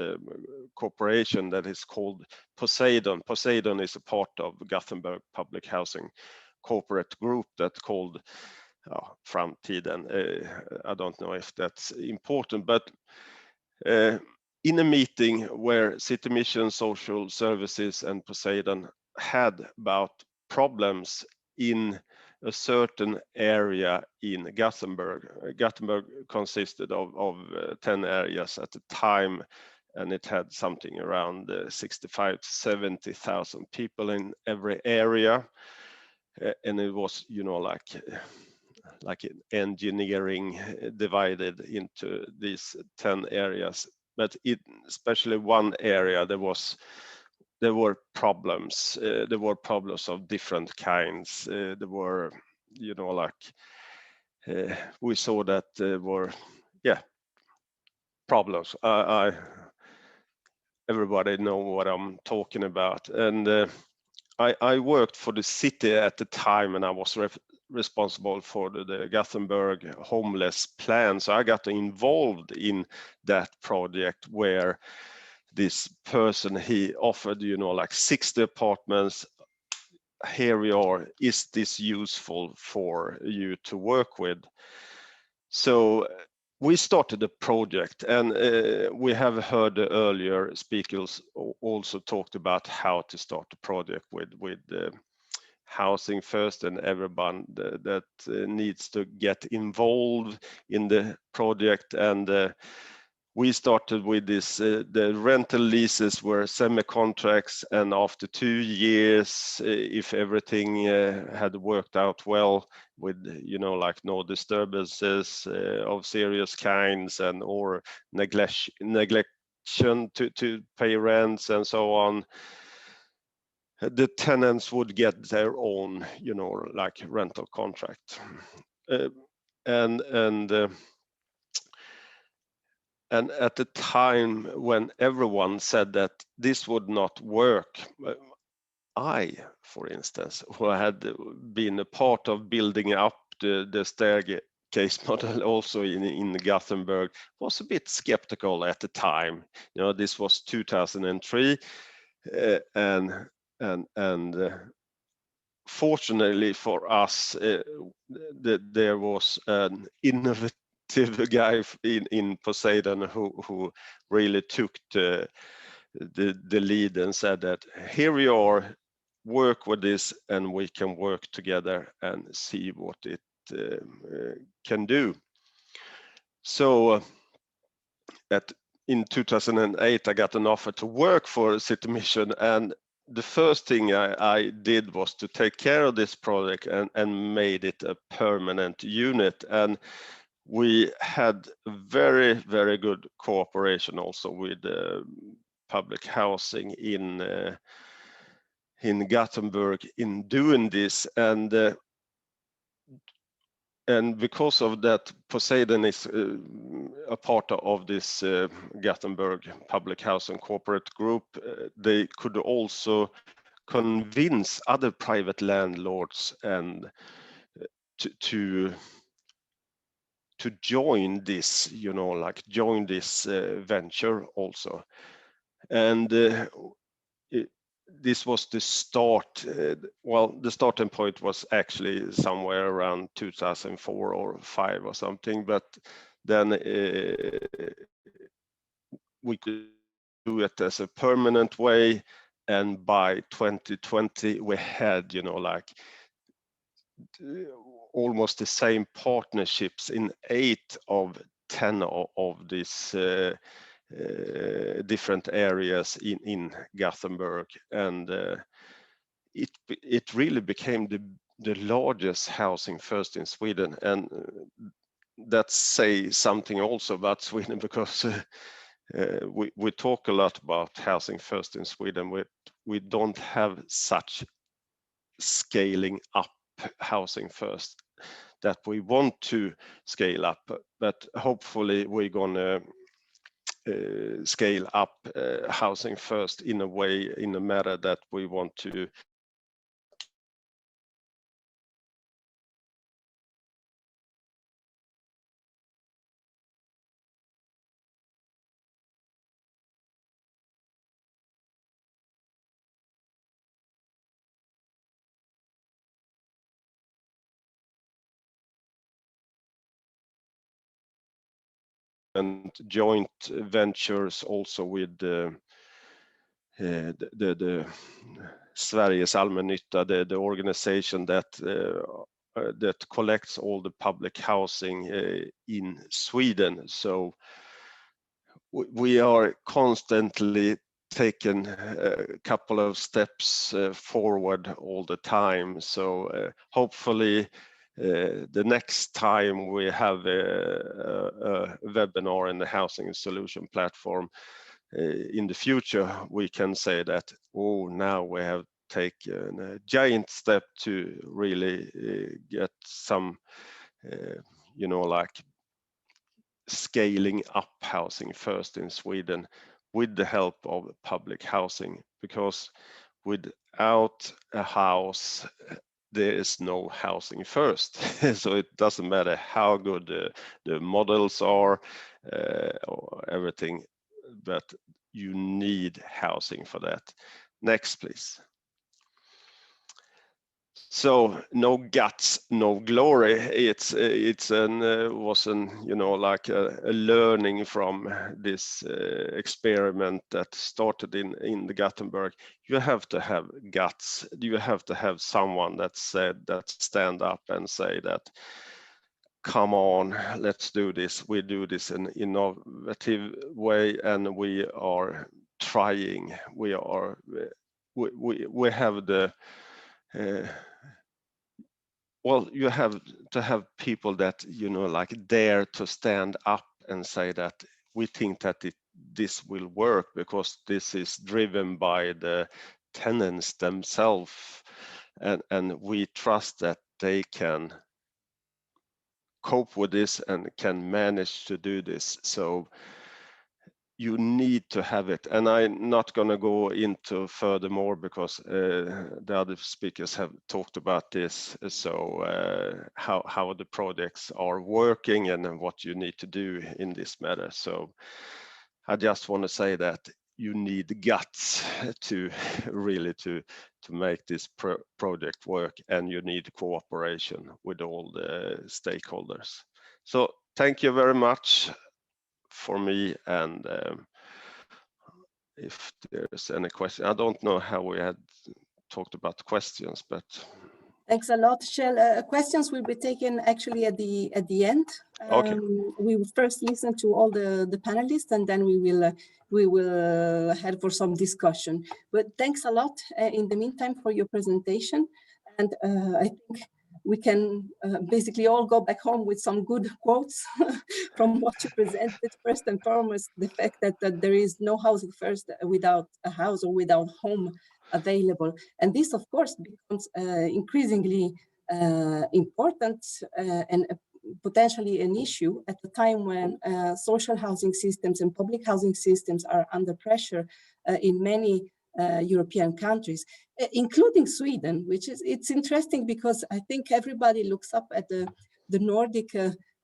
corporation that is called Poseidon. Poseidon is a part of Gothenburg Public Housing corporate group that called Framtiden. I don't know if that's important, but in a meeting where City Mission Social Services and Poseidon had about problems in a certain area in Gothenburg. Gothenburg consisted of 10 areas at the time, and it had something around 65 to 70,000 people in every area. And it was, you know, like engineering divided into these 10 areas. But especially one area, there were problems. There were problems of different kinds. There were, you know, like we saw that there were, problems. Everybody know what I'm talking about. And I worked for the city at the time, and I was responsible for the Gothenburg homeless plan. So I got involved in that project where this person, he offered, you know, like 60 apartments. Here we are. Is this useful for you to work with? So we started a project, and we have heard the earlier speakers also talked about how to start a project with housing first and everyone that needs to get involved in the project. And we started with this, the rental leases were semi-contracts, and after 2 years, if everything had worked out well with, like no disturbances of serious kinds and or neglection to pay rents and so on, the tenants would get their own, like rental contract. And at the time when everyone said that this would not work, I, for instance, who had been a part of building up the staircase model also in Gothenburg, was a bit skeptical at the time. This was 2003, and fortunately for us, there was an innovative guy in Poseidon who really took the lead and said that here we are, work with this, and we can work together and see what it can do. So in 2008, I got an offer to work for City Mission, and the first thing I did was to take care of this project and made it a permanent unit. And we had very, very good cooperation also with public housing in Gothenburg in doing this. And because of that, Poseidon is a part of this Gothenburg Public Housing Corporate Group. They could also convince other private landlords and to join this, join this venture also. And this was the start. The starting point was actually somewhere around 2004 or 5 or something, but then we could do it as a permanent way. And by 2020, we had, almost the same partnerships in 8 of 10 of these different areas in Gothenburg, and it really became the largest housing first in Sweden. And that says something also about Sweden, because we talk a lot about housing first in Sweden. We don't have such scaling up housing first that we want to scale up, but hopefully we're gonna scale up housing first in a matter that we want to and joint ventures also with the Sveriges Allmännytta, the organization that collects all the public housing in Sweden. So we are constantly taking a couple of steps forward all the time. So hopefully the next time we have a webinar in the Housing Solution platform in the future, we can say that, oh, now we have taken a giant step to really get some, scaling up housing first in Sweden with the help of public housing, because without a house, there is no housing first. So it doesn't matter how good the models are or everything, but you need housing for that. Next, please. So no guts, no glory. It's was an like a learning from this experiment that started in the Gothenburg. You have to have guts. You have to have someone that stand up and say that, come on, let's do this. We do this in an innovative way, and we are trying. We have the well, you have to have people that like dare to stand up and say that we think that this will work because this is driven by the tenants themselves, and we trust that they can cope with this and can manage to do this. So you need to have it, and I'm not going to go into furthermore because the other speakers have talked about this. So how the projects are working and what you need to do in this matter. So I just want to say that you need guts to really to make this project work, and you need cooperation with all the stakeholders. So thank you very much for me, and if there's any question, I don't know how we had talked about questions, but thanks a lot, Kjell. Questions will be taken actually at the end. Okay. We will first listen to all the panelists, and then we will head for some discussion. But thanks a lot in the meantime for your presentation, and I think we can basically all go back home with some good quotes from what you presented. First and foremost, the fact that there is no housing first without a house or without home available. And this, of course, becomes increasingly important and potentially an issue at the time when social housing systems and public housing systems are under pressure in many European countries, including Sweden, it's interesting because I think everybody looks up at the Nordic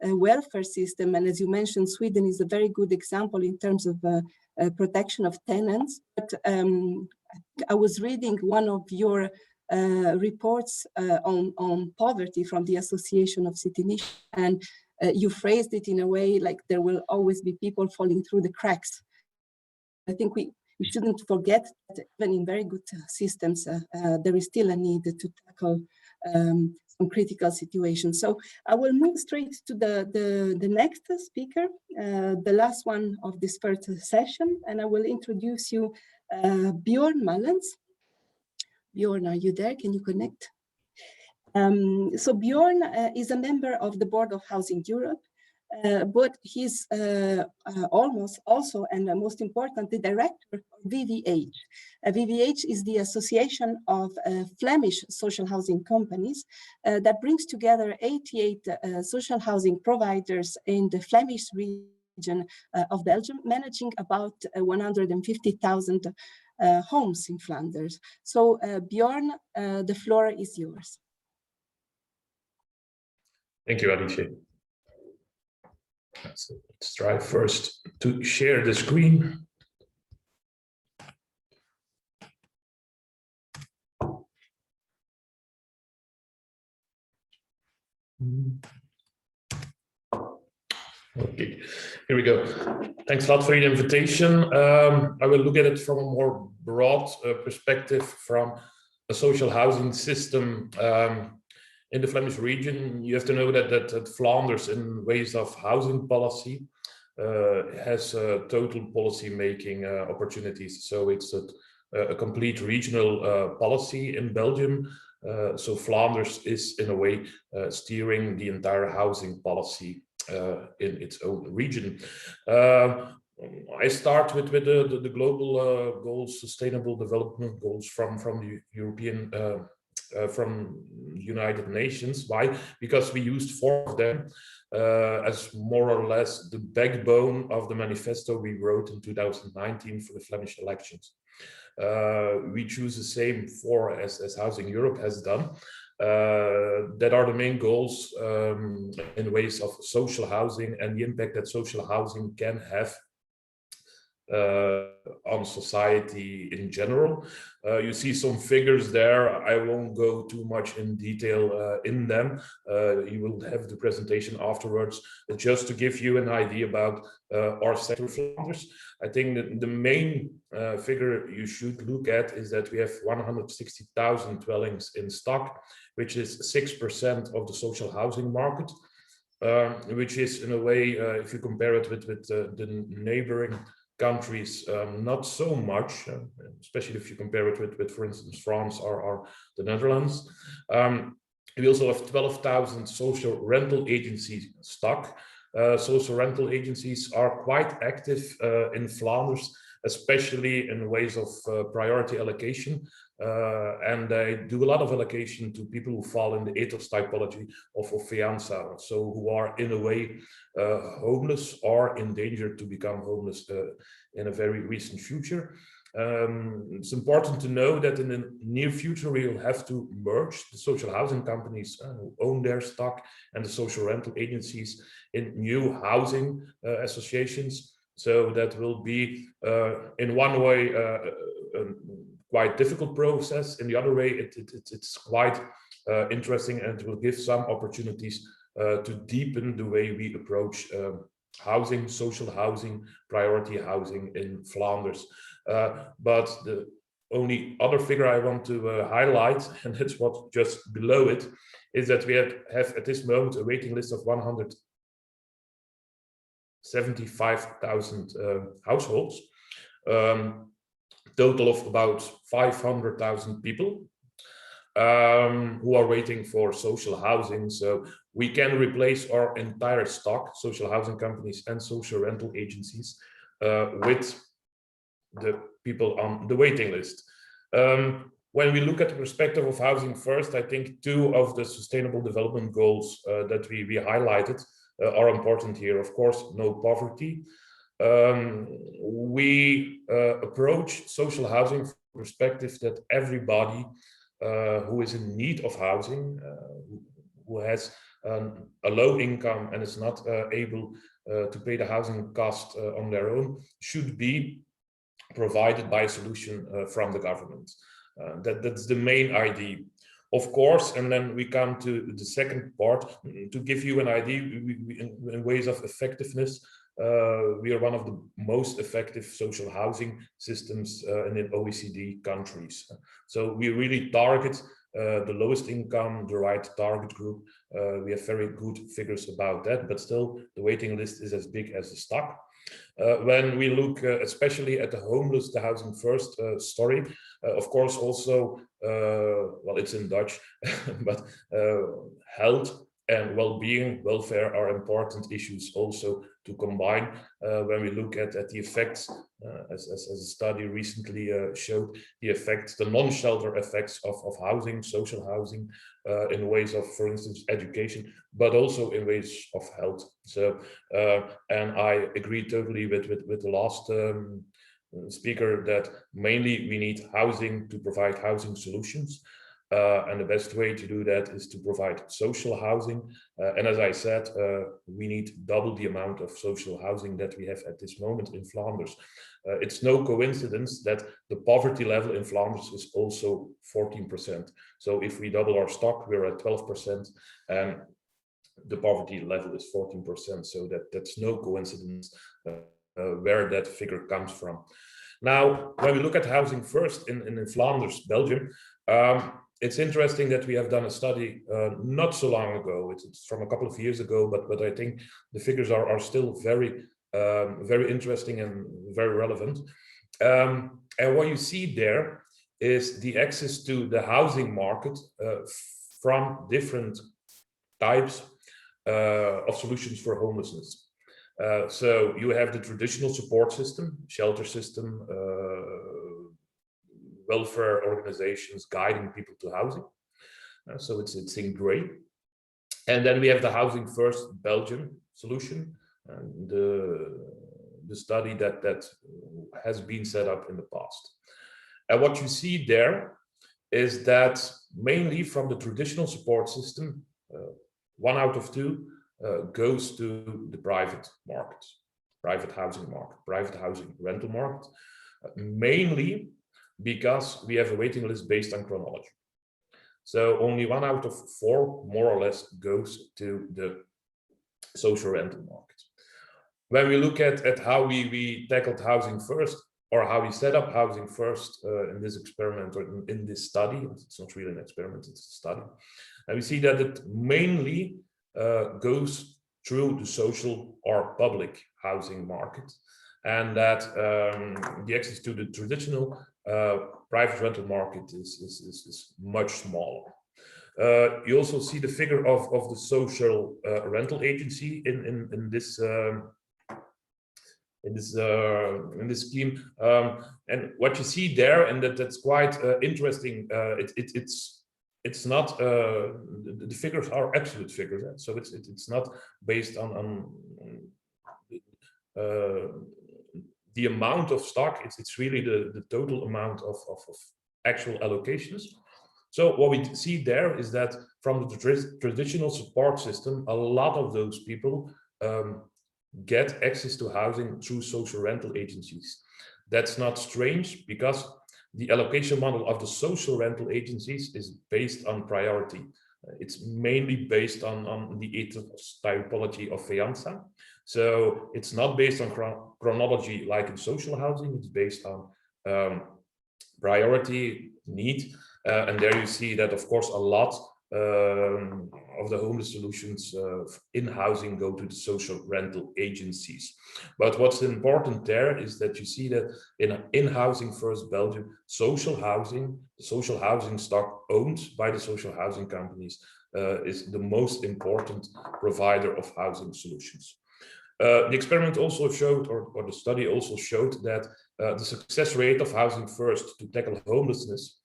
welfare system. And as you mentioned, Sweden is a very good example in terms of protection of tenants. But I was reading one of your reports on poverty from the Association of City Initiatives, and you phrased it in a way like there will always be people falling through the cracks. I think we shouldn't forget that even in very good systems, there is still a need to tackle some critical situations. So I will move straight to the next speaker, the last one of this first session, and I will introduce you Björn Mallens. Björn, are you there? Can you connect? So Björn is a member of the Board of Housing Europe, but he's almost also, and most important, the director of VVH. VVH is the Association of Flemish Social Housing Companies that brings together 88 social housing providers in the Flemish region of Belgium, managing about 150,000 homes in Flanders. So Björn, the floor is yours. Thank you, Alice. So let's try first to share the screen. Okay, here we go. Thanks a lot for the invitation. I will look at it from a more broad perspective from a social housing system in the Flemish region. You have to know that Flanders, in ways of housing policy, has total policy making opportunities. So it's a complete regional policy in Belgium. So Flanders is in a way steering the entire housing policy in its own region. I start with the global goals, sustainable development goals from the European from United Nations. Why? Because we used 4 of them as more or less the backbone of the manifesto we wrote in 2019 for the Flemish elections. We choose the same 4 as Housing Europe has done. That are the main goals in ways of social housing and the impact that social housing can have on society in general. You see some figures there. I won't go too much in detail in them. You will have the presentation afterwards. But just to give you an idea about our sector Flanders, I think that the main figure you should look at is that we have 160,000 dwellings in stock, which is 6% of the social housing market, which is in a way, if you compare it with the neighboring countries, not so much, especially if you compare it with for instance, France or the Netherlands. We also have 12,000 social rental agencies stock. Social rental agencies are quite active in Flanders, especially in ways of priority allocation. And they do a lot of allocation to people who fall in the ethos typology of fianza, so who are in a way homeless or in danger to become homeless in a very recent future. It's important to know that in the near future we will have to merge the social housing companies who own their stock and the social rental agencies in new housing associations. So that will be in one way quite difficult process. In the other way, it's quite interesting, and it will give some opportunities to deepen the way we approach housing, social housing, priority housing in Flanders. But the only other figure I want to highlight, and that's what just below it, is that we have at this moment a waiting list of 175,000 households. Total of about 500,000 people who are waiting for social housing. So we can replace our entire stock, social housing companies and social rental agencies, with the people on the waiting list. When we look at the perspective of housing first, I think two of the sustainable development goals that we highlighted are important here. Of course, no poverty. We approach social housing from the perspective that everybody who is in need of housing, who has a low income and is not able to pay the housing cost on their own, should be provided by a solution from the government. That's the main idea. Of course, and then we come to the second part, to give you an idea in ways of effectiveness. We are one of the most effective social housing systems in the OECD countries. So we really target the lowest income, the right target group. We have very good figures about that, but still the waiting list is as big as the stock. When we look especially at the homeless, the housing first story, of course also, well, it's in Dutch, but health and well-being, welfare are important issues also to combine when we look at the effects, as a study recently showed, the effects, the non-shelter effects of housing, social housing, in ways of, for instance, education, but also in ways of health. So, and I agree totally with the last speaker that mainly we need housing to provide housing solutions. And the best way to do that is to provide social housing. And as I said, we need double the amount of social housing that we have at this moment in Flanders. It's no coincidence that the poverty level in Flanders is also 14%. So if we double our stock, we're at 12%, and the poverty level is 14%. So that's no coincidence where that figure comes from. Now, when we look at housing first in Flanders, Belgium, it's interesting that we have done a study not so long ago. It's from a couple of years ago, but I think the figures are still very, very interesting and very relevant. And what you see there is the access to the housing market from different types of solutions for homelessness. So you have the traditional support system, shelter system, welfare organizations guiding people to housing. So it's in gray. And then we have the Housing First Belgium solution, and the study that has been set up in the past. And what you see there is that mainly from the traditional support system, 1 out of 2 goes to the private market, private housing market, private housing rental market, mainly because we have a waiting list based on chronology. So only 1 out of 4, more or less, goes to the social rental market. When we look at how we tackled housing first, or how we set up housing first in this experiment, or in this study, it's not really an experiment, it's a study, and we see that it mainly goes through the social or public housing market, and that the access to the traditional private rental market is much smaller. You also see the figure of the social rental agency in this scheme, and what you see there, and that's quite interesting. It's not the figures are absolute figures, so it's not based on the amount of stock. It's really the total amount of actual allocations. So what we see there is that from the traditional support system, a lot of those people get access to housing through social rental agencies. That's not strange, because the allocation model of the social rental agencies is based on priority. It's mainly based on the ethos typology of FEANSA. So it's not based on chronology like in social housing, it's based on priority, need. And there you see that, of course, a lot of the homeless solutions in housing go to the social rental agencies. But what's important there is that you see that in Housing First Belgium, social housing stock owned by the social housing companies is the most important provider of housing solutions. The experiment also showed, or the study also showed, that the success rate of Housing First to tackle homelessness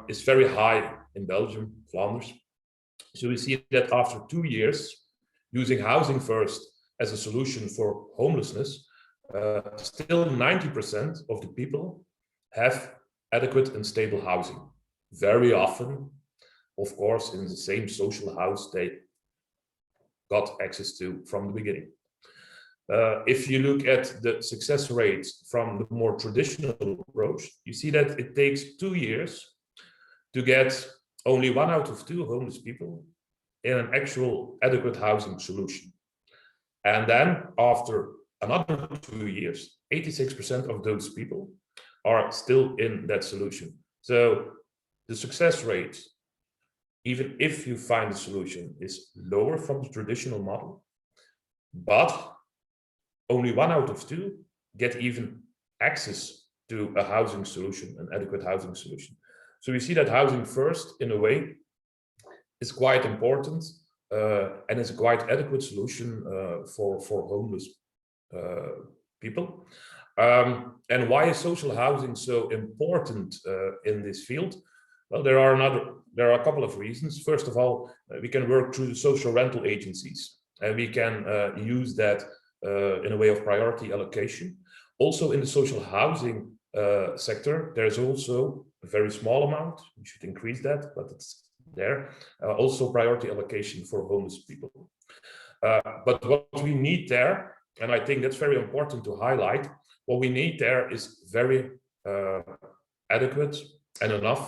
is very high in Belgium, Flanders. So we see that after 2 years using Housing First as a solution for homelessness, still 90% of the people have adequate and stable housing. Very often, of course, in the same social house they got access to from the beginning. If you look at the success rates from the more traditional approach, you see that it takes 2 years to get only 1 out of 2 homeless people in an actual adequate housing solution. And then after another 2 years, 86% of those people are still in that solution. So the success rate, even if you find a solution, is lower from the traditional model, but only 1 out of 2 get even access to a housing solution, an adequate housing solution. So we see that Housing First, in a way, is quite important and is a quite adequate solution for homeless people. And why is social housing so important in this field? Well, there are a couple of reasons. First of all, we can work through the social rental agencies, and we can use that in a way of priority allocation. Also in the social housing sector, there's also a very small amount, we should increase that, but it's there, also priority allocation for homeless people. But what we need there, and I think that's very important to highlight, what we need there is very adequate and enough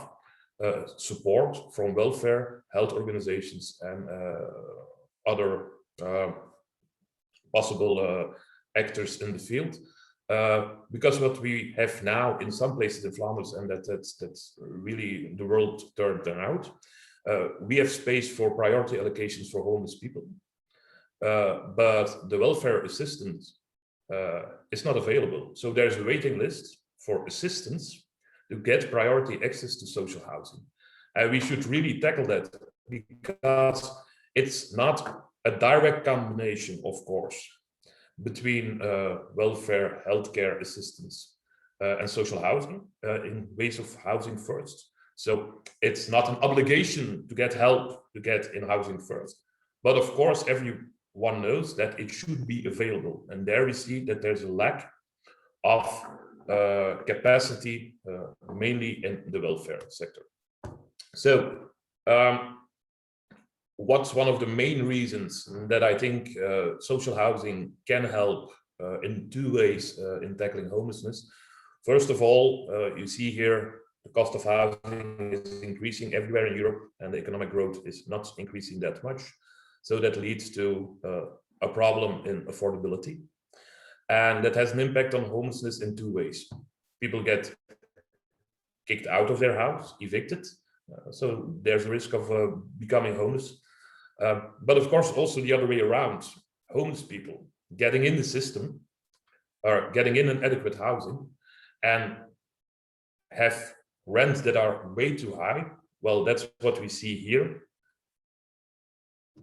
support from welfare, health organizations, and other possible actors in the field. Because what we have now in some places in Flanders, and that's really the world turned out, we have space for priority allocations for homeless people, but the welfare assistance is not available. So there's a waiting list for assistance to get priority access to social housing. And we should really tackle that, because it's not a direct combination, of course, between welfare, healthcare assistance, and social housing in ways of Housing First. So it's not an obligation to get help to get in Housing First. But of course, everyone knows that it should be available. And there we see that there's a lack of capacity, mainly in the welfare sector. So what's one of the main reasons that I think social housing can help in two ways in tackling homelessness. First of all, you see here the cost of housing is increasing everywhere in Europe, and the economic growth is not increasing that much. So that leads to a problem in affordability. And that has an impact on homelessness in two ways. People get kicked out of their house, evicted. So there's a risk of becoming homeless. But of course, also the other way around. Homeless people getting in the system, or getting in an adequate housing, and have rents that are way too high. Well, that's what we see here.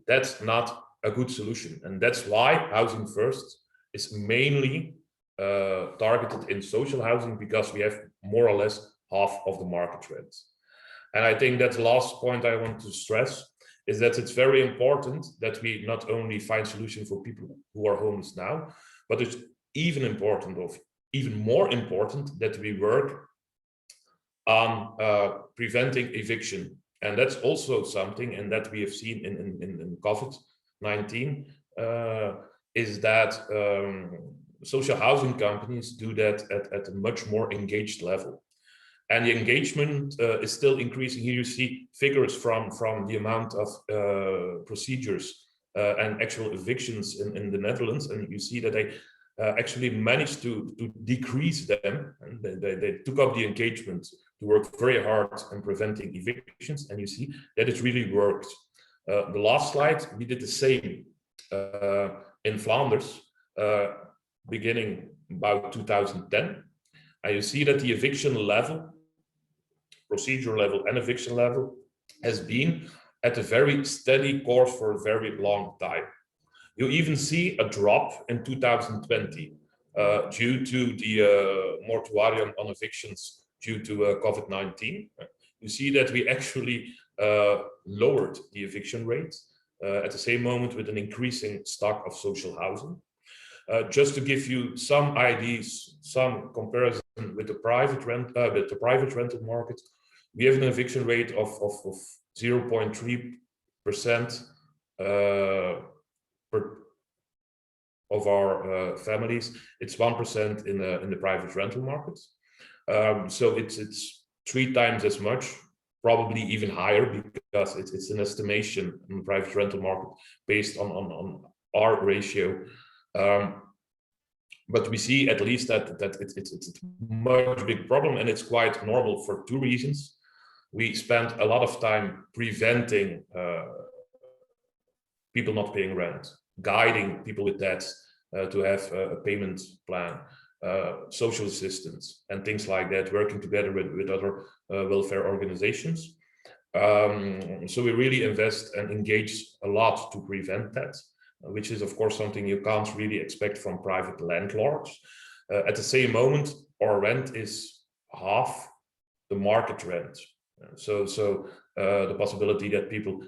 That's not a good solution. And that's why Housing First is mainly targeted in social housing, because we have more or less half of the market rents. And I think that's the last point I want to stress, is that it's very important that we not only find solutions for people who are homeless now, but it's even more important that we work on preventing eviction. And that's also something, and that we have seen in COVID-19, is that social housing companies do that at a much more engaged level. And the engagement is still increasing. Here you see figures from the amount of procedures and actual evictions in the Netherlands, and you see that they actually managed to decrease them, and they took up the engagement to work very hard on preventing evictions, and you see that it really worked. The last slide, we did the same in Flanders, beginning about 2010. And you see that the eviction level, procedure level and eviction level, has been at a very steady course for a very long time. You even see a drop in 2020 due to the moratorium on evictions due to COVID-19. You see that we actually lowered the eviction rate at the same moment with an increasing stock of social housing. Just to give you some ideas, some comparison with the private rental market, we have an eviction rate of 0.3% of our families. It's 1% in the private rental market. So it's 3 times as much, probably even higher, because it's an estimation in the private rental market based on our ratio. But we see at least that it's a much big problem, and it's quite normal for 2 reasons. We spend a lot of time preventing people not paying rent, guiding people with debts to have a payment plan, social assistance, and things like that, working together with other welfare organizations. So we really invest and engage a lot to prevent that, which is of course something you can't really expect from private landlords. At the same moment, our rent is half the market rent. So the possibility that people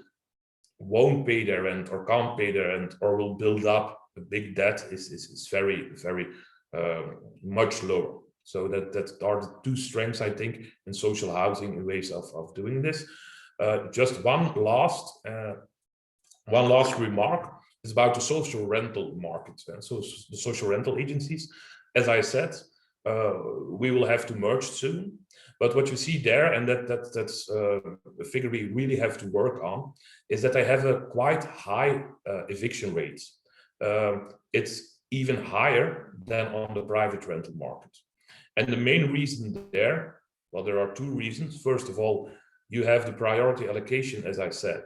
won't pay their rent or can't pay their rent or will build up a big debt is very, very much lower. So that are the 2 strengths, I think, in social housing in ways of doing this. Just one last remark is about the social rental market. So the social rental agencies, as I said, we will have to merge soon. But what you see there, and that's a figure we really have to work on, is that I have a quite high eviction rate. It's even higher than on the private rental market. And the main reason there, well, there are 2 reasons. First of all, you have the priority allocation, as I said.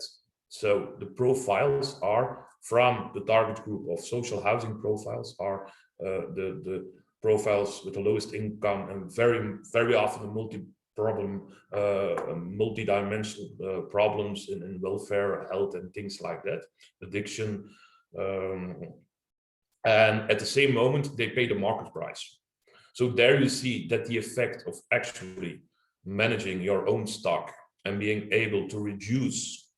So the profiles are from the target group of social housing profiles are the profiles with the lowest income, and very often multi-dimensional problems in welfare, health, and things like that, addiction. And at the same moment, they pay the market price. So there you see that the effect of actually managing your own stock and being able to reduce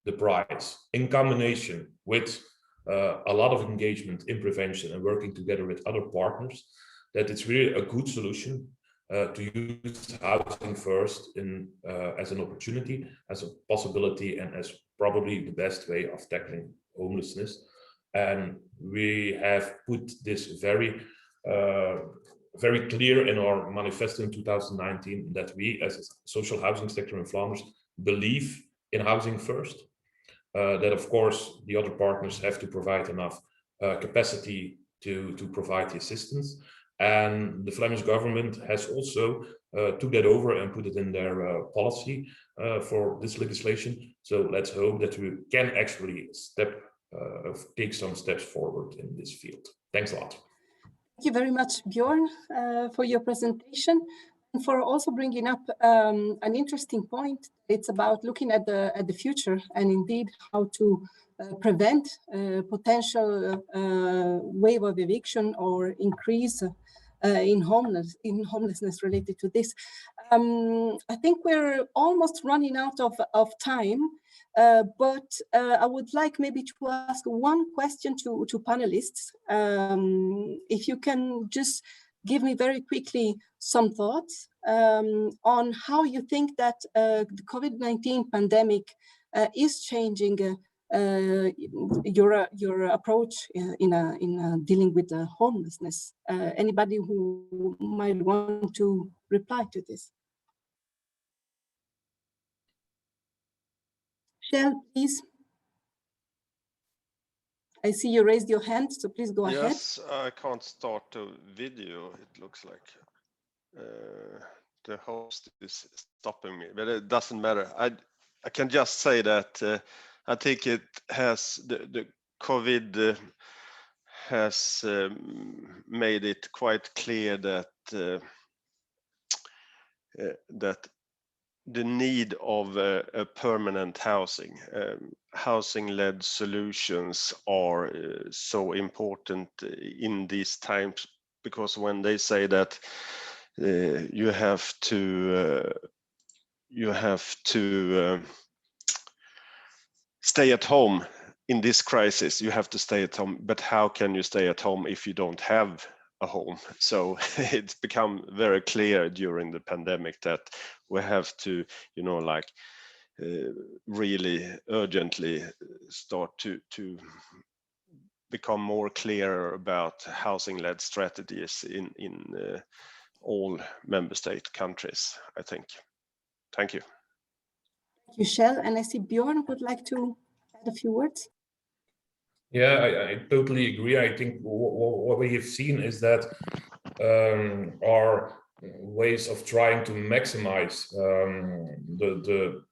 the price in combination with a lot of engagement in prevention and working together with other partners, that it's really a good solution to use housing first as an opportunity, as a possibility, and as probably the best way of tackling homelessness. And we have put this very clear in our manifesto in 2019 that we, as a social housing sector in Flanders, believe in housing first. That of course the other partners have to provide enough capacity to provide the assistance. And the Flemish government has also took that over and put it in their policy for this legislation. So let's hope that we can actually take some steps forward in this field. Thanks a lot. Thank you very much, Bjorn, for your presentation and for also bringing up an interesting point. It's about looking at the future and indeed how to prevent potential wave of eviction or increase in homelessness related to this. I think we're almost running out of time, but I would like maybe to ask one question to panelists. If you can just give me very quickly some thoughts on how you think that the COVID-19 pandemic is changing your approach in dealing with the homelessness. Anybody who might want to reply to this? Shell, please. I see you raised your hand, so please go ahead. Yes, I can't start the video. It looks like the host is stopping me, but it doesn't matter. I can just say that I think it has the COVID has made it quite clear that that the need of a permanent housing-led solutions are so important in these times, because when they say that you have to stay at home in this crisis, you have to stay at home, but how can you stay at home if you don't have a home? So it's become very clear during the pandemic that we have to, really urgently start to become more clear about housing-led strategies in all member state countries, I think. Thank you. Thank you, Shell. And I see Bjorn would like to add a few words. Yeah, I totally agree. I think what we have seen is that our ways of trying to maximize the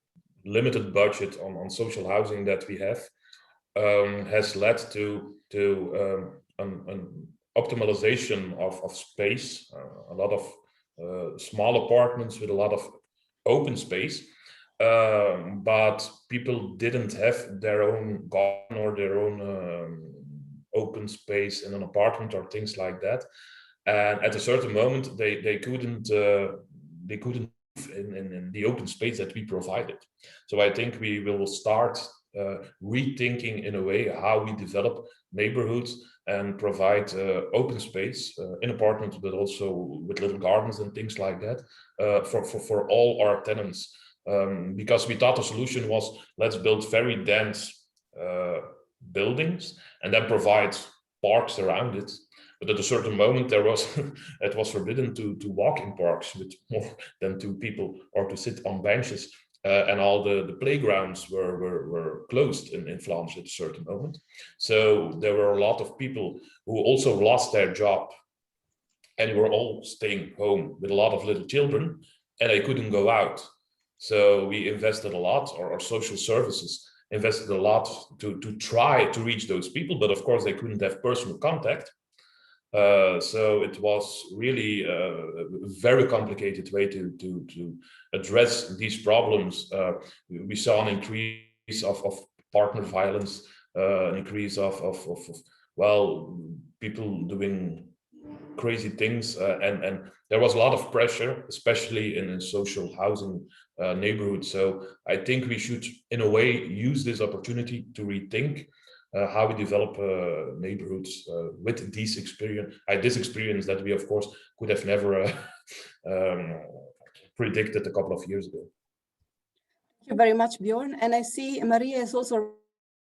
limited budget on social housing that we have has led to an optimization of space, a lot of small apartments with a lot of open space. But people didn't have their own garden or their own open space in an apartment or things like that. And at a certain moment, they couldn't move in the open space that we provided. So I think we will start rethinking in a way how we develop neighborhoods and provide open space in apartments, but also with little gardens and things like that for all our tenants. Because we thought the solution was, let's build very dense buildings and then provide parks around it. But at a certain moment, it was forbidden to walk in parks with more than 2 people or to sit on benches. And all the playgrounds were closed in Flanders at a certain moment. So there were a lot of people who also lost their job and were all staying home with a lot of little children, and they couldn't go out. So we invested a lot, or our social services invested a lot to try to reach those people, but of course they couldn't have personal contact. So it was really a very complicated way to address these problems. We saw an increase of partner violence, an increase of people doing crazy things, and there was a lot of pressure, especially in social housing neighborhoods. So I think we should, in a way, use this opportunity to rethink how we develop neighborhoods with this experience that we, of course, could have never predicted a couple of years ago. Thank you very much, Bjorn. And I see Maria is also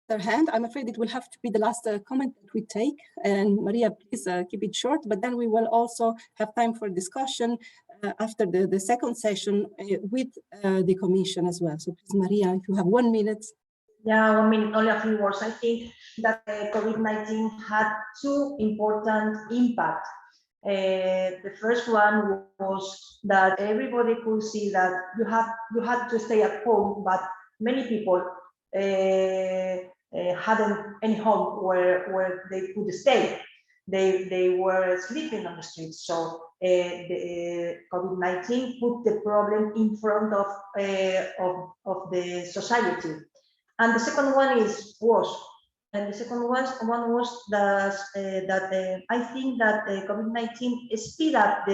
other hand, I'm afraid it will have to be the last comment that we take. And Maria, please keep it short, but then we will also have time for discussion after the second session with the Commission as well. So please, Maria, if you have 1 minute. Yeah, 1 minute, only a few words. I think that COVID-19 had two important impacts. The first one was that everybody could see that you had to stay at home, but many people hadn't any home where they could stay. They were sleeping on the streets. So COVID-19 put the problem in front of the society. And the second one is worse. And the second one was that I think that COVID-19 speed up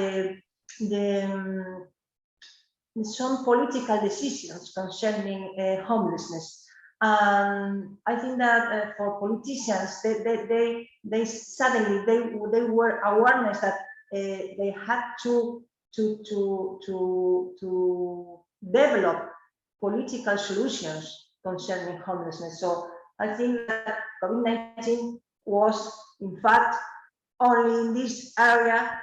some political decisions concerning homelessness. I think that for politicians, they suddenly they were awareness that they had to develop political solutions concerning homelessness. So I think that COVID-19 was, in fact, only in this area,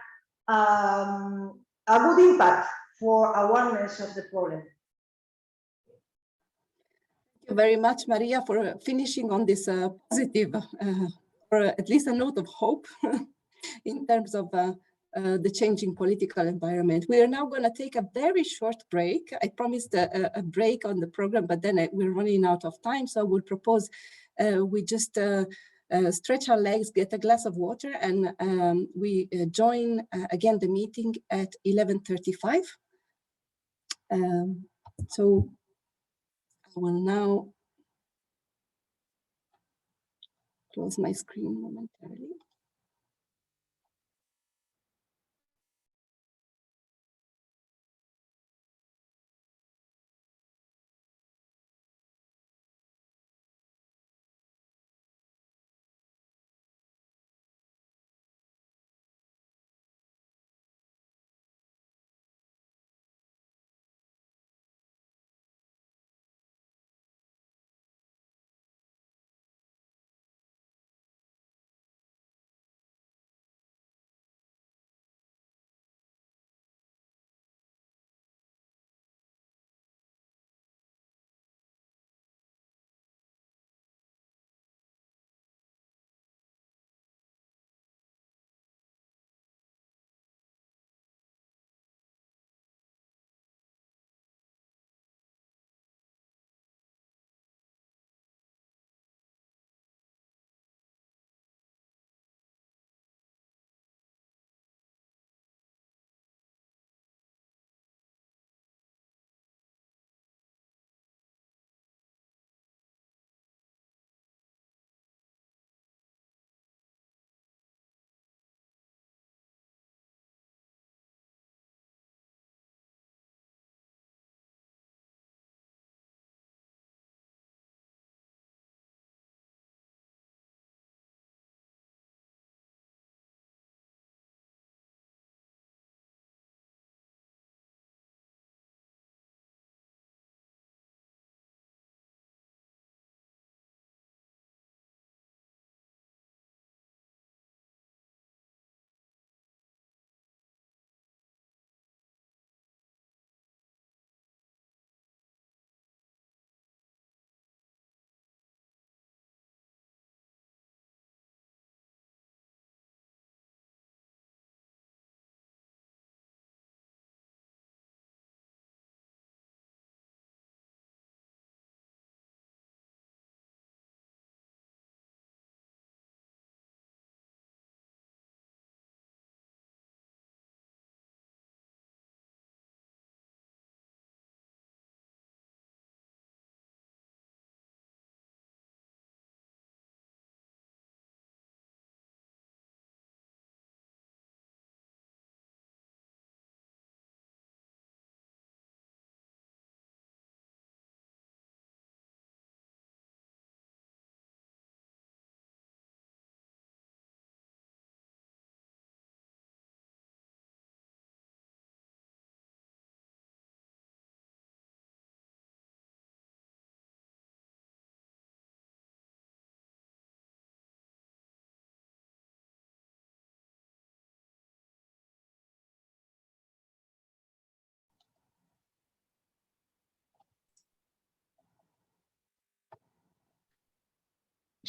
a good impact for awareness of the problem. Thank you very much, Maria, for finishing on this positive, or at least a note of hope in terms of the changing political environment. We are now going to take a very short break. I promised a break on the program, but then we're running out of time. So I would propose we just stretch our legs, get a glass of water, and we join again the meeting at 11:35. So I will now close my screen momentarily.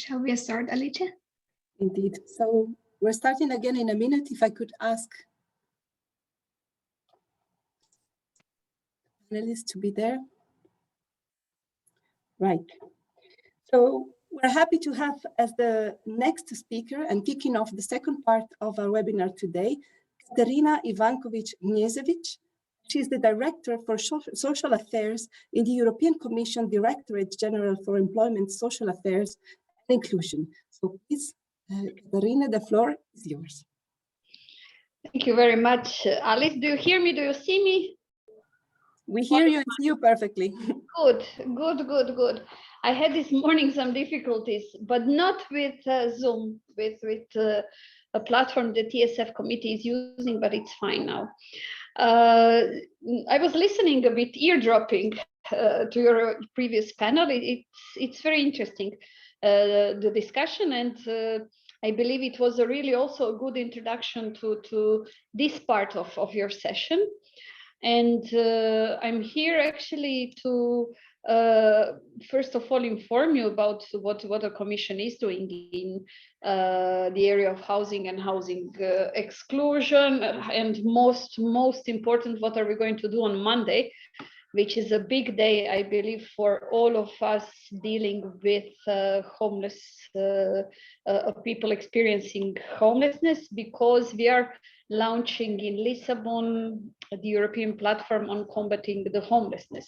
Shall we start, Alice? Indeed. So we're starting again in a minute. If I could ask panelists to be there. Right. So we're happy to have as the next speaker and kicking off the second part of our webinar today, Katerina Ivankovic-Gnieziewicz. She's the Director for Social Affairs in the European Commission Directorate General for Employment, Social Affairs and Inclusion. So please, Katerina, the floor is yours. Thank you very much. Alice, do you hear me? Do you see me? We hear you and see you perfectly. Good, good, good, good. I had this morning some difficulties, but not with Zoom, with a platform the TSF committee is using, but it's fine now. I was listening a bit, eardropping to your previous panel. It's very interesting, the discussion, and I believe it was really also a good introduction to this part of your session. And I'm here actually to first of all inform you about what the Commission is doing in the area of housing and housing exclusion, and most important, what are we going to do on Monday, which is a big day, I believe, for all of us dealing with homeless people experiencing homelessness, because we are launching in Lisbon the European platform on combating the homelessness.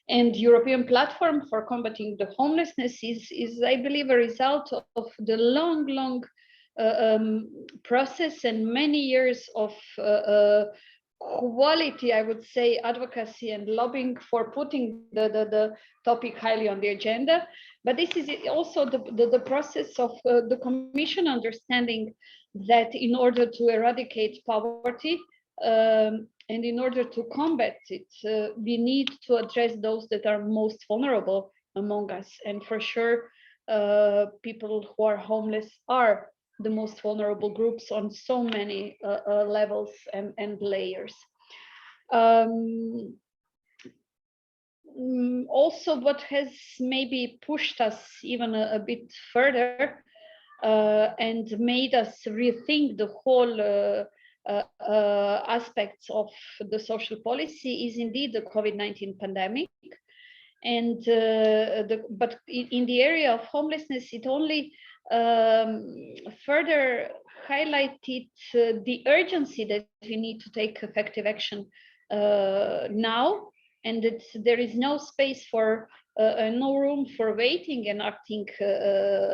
And European platform for combating the homelessness is I believe, a result of the long process and many years of quality, I would say, advocacy and lobbying for putting the topic highly on the agenda. But this is also the process of the Commission understanding that in order to eradicate poverty and in order to combat it, we need to address those that are most vulnerable among us. And for sure, people who are homeless are the most vulnerable groups on so many levels and layers. Also, what has maybe pushed us even a bit further and made us rethink the whole aspects of the social policy is indeed the COVID-19 pandemic. And but in the area of homelessness, it only further highlighted the urgency that we need to take effective action now, and that there is no space for no room for waiting and acting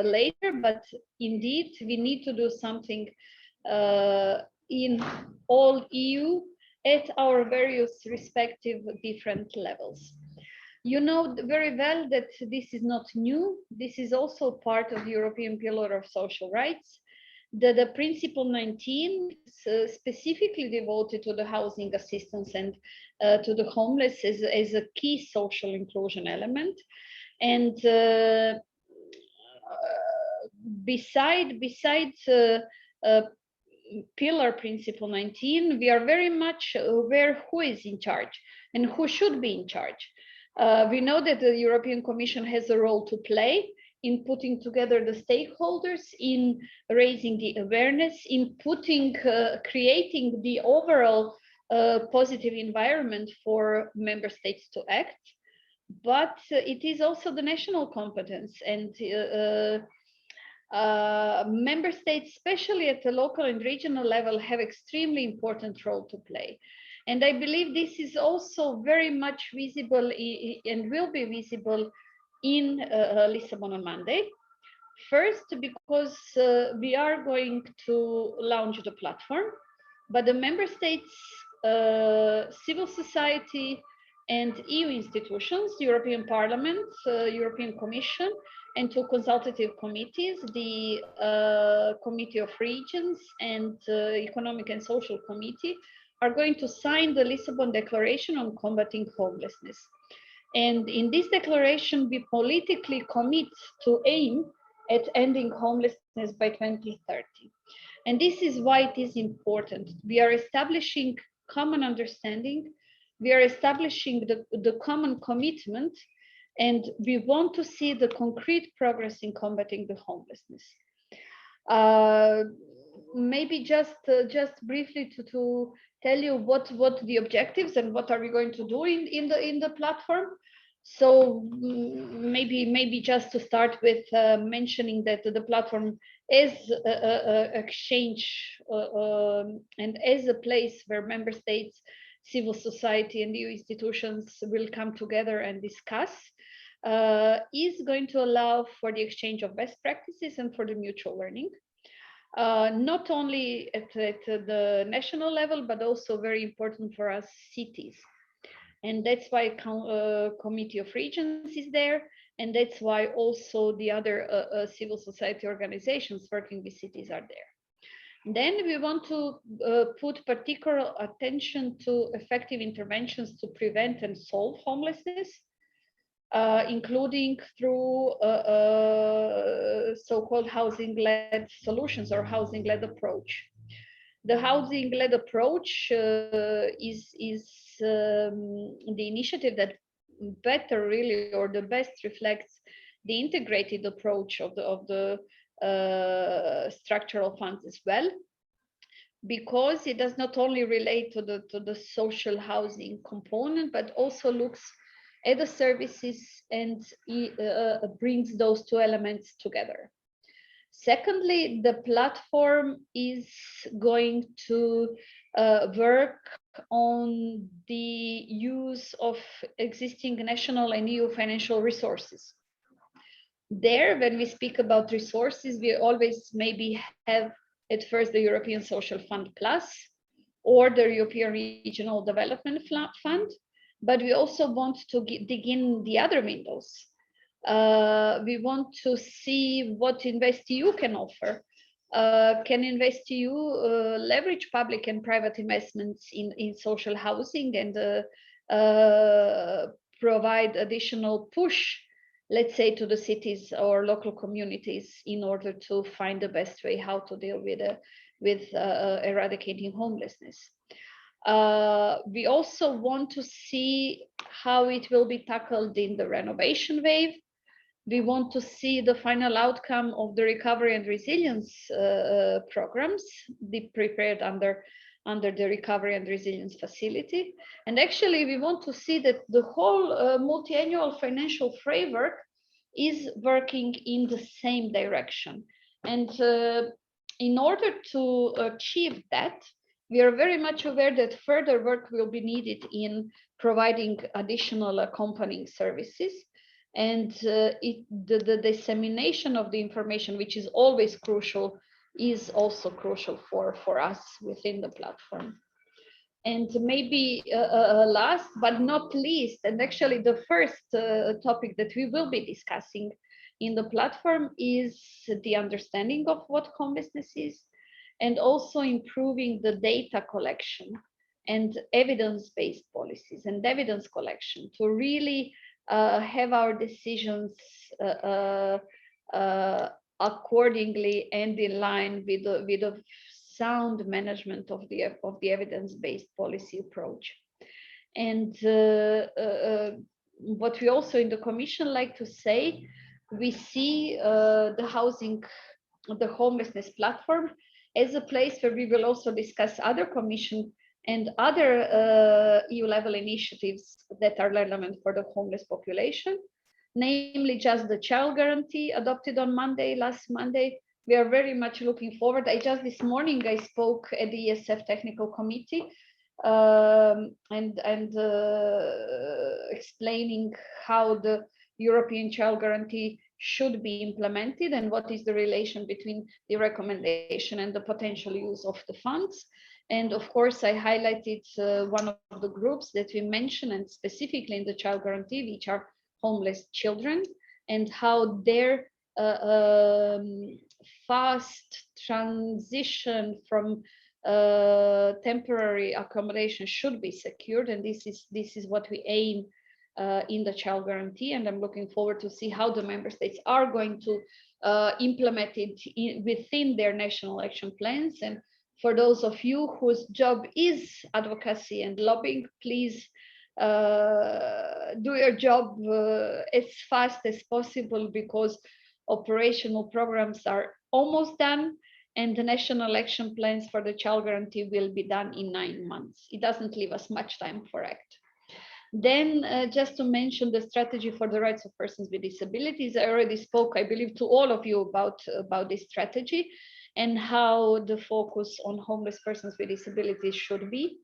later, but indeed we need to do something in all EU at our various respective different levels. You know very well that this is not new. This is also part of the European Pillar of Social Rights. The Principle 19 is specifically devoted to the housing assistance and to the homeless as a key social inclusion element. And besides Pillar Principle 19, we are very much aware who is in charge and who should be in charge. We know that the European Commission has a role to play in putting together the stakeholders, in raising the awareness, in creating the overall positive environment for member states to act. But it is also the national competence, and member states, especially at the local and regional level, have extremely important role to play. And I believe this is also very much visible and will be visible in Lisbon on Monday. First, because we are going to launch the platform, but the member states, civil society, and EU institutions, European Parliament, European Commission, and two consultative committees, the Committee of Regions and Economic and Social Committee, are going to sign the Lisbon Declaration on Combating Homelessness. And in this declaration, we politically commit to aim at ending homelessness by 2030. And this is why it is important. We are establishing common understanding. We are establishing the common commitment And we want to see the concrete progress in combating the homelessness. Maybe just briefly to tell you what the objectives and what are we going to do in the platform. So maybe just to start with mentioning that the platform is a exchange and as a place where member states, civil society and EU institutions will come together and discuss, is going to allow for the exchange of best practices and for the mutual learning. Not only at the national level, but also very important for us, cities. And that's why Committee of Regions is there. And that's why also the other civil society organizations working with cities are there. Then we want to put particular attention to effective interventions to prevent and solve homelessness, including through so-called housing-led solutions or housing-led approach. The housing-led approach is the initiative that better really or the best reflects the integrated approach of the structural funds as well, because it does not only relate to the social housing component, but also looks at the services and brings those two elements together. Secondly, the platform is going to work on the use of existing national and EU financial resources. There, when we speak about resources, we always maybe have at first the European Social Fund Plus or the European Regional Development Fund, but we also want to dig in the other windows. We want to see what InvestEU can offer. Can InvestEU leverage public and private investments in social housing and provide additional push, let's say, to the cities or local communities in order to find the best way how to deal with eradicating homelessness. We also want to see how it will be tackled in the renovation wave. We want to see the final outcome of the recovery and resilience programs prepared under the Recovery and Resilience Facility. And actually, we want to see that the whole multi-annual financial framework is working in the same direction. And in order to achieve that, we are very much aware that further work will be needed in providing additional accompanying services. And the dissemination of the information, which is always crucial, is also crucial for us within the platform. And maybe last but not least, and actually the first topic that we will be discussing in the platform is the understanding of what homelessness is, and also improving the data collection and evidence-based policies and evidence collection to really have our decisions accordingly and in line with the sound management of the evidence-based policy approach. And what we also in the Commission like to say, we see the homelessness platform as a place where we will also discuss other Commission and other EU-level initiatives that are relevant for the homeless population, namely just the child guarantee adopted on last Monday. We are very much looking forward. This morning I spoke at the ESF Technical Committee and explaining how the European child guarantee should be implemented and what is the relation between the recommendation and the potential use of the funds. And of course, I highlighted one of the groups that we mentioned, and specifically in the child guarantee, which are homeless children, and how their fast transition from temporary accommodation should be secured. And this is what we aim in the child guarantee. And I'm looking forward to see how the member states are going to implement it within their national action plans. And for those of you whose job is advocacy and lobbying, please do your job as fast as possible, because operational programs are almost done, and the national action plans for the child guarantee will be done in 9 months. It doesn't leave us much time for act. Then just to mention the strategy for the rights of persons with disabilities, I already spoke, I believe, to all of you about this strategy and how the focus on homeless persons with disabilities should be.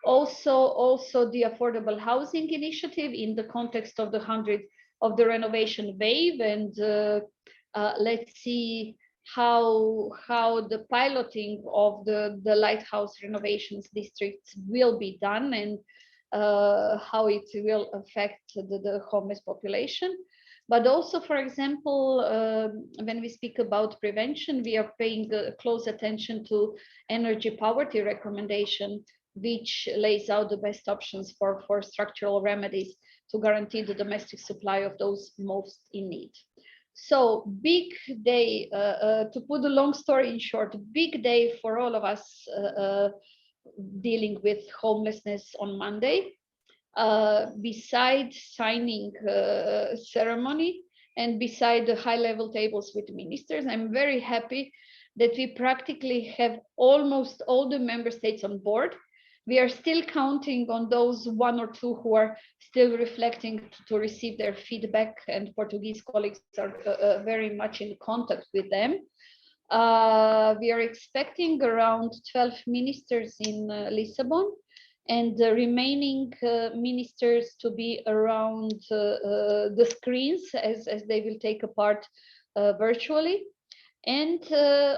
Also the affordable housing initiative in the context of the 100 of the renovation wave, and let's see how the piloting of the lighthouse renovations districts will be done, and how it will affect the homeless population. But also, for example, when we speak about prevention, we are paying close attention to energy poverty recommendation, which lays out the best options for structural remedies to guarantee the domestic supply of those most in need. So big day, to put the long story in short, big day for all of us dealing with homelessness on Monday. Beside signing ceremony and beside the high-level tables with ministers, I'm very happy that we practically have almost all the member states on board. We are still counting on those 1 or 2 who are still reflecting to receive their feedback, and Portuguese colleagues are very much in contact with them. We are expecting around 12 ministers in Lisbon, and the remaining ministers to be around the screens as they will take a part virtually. And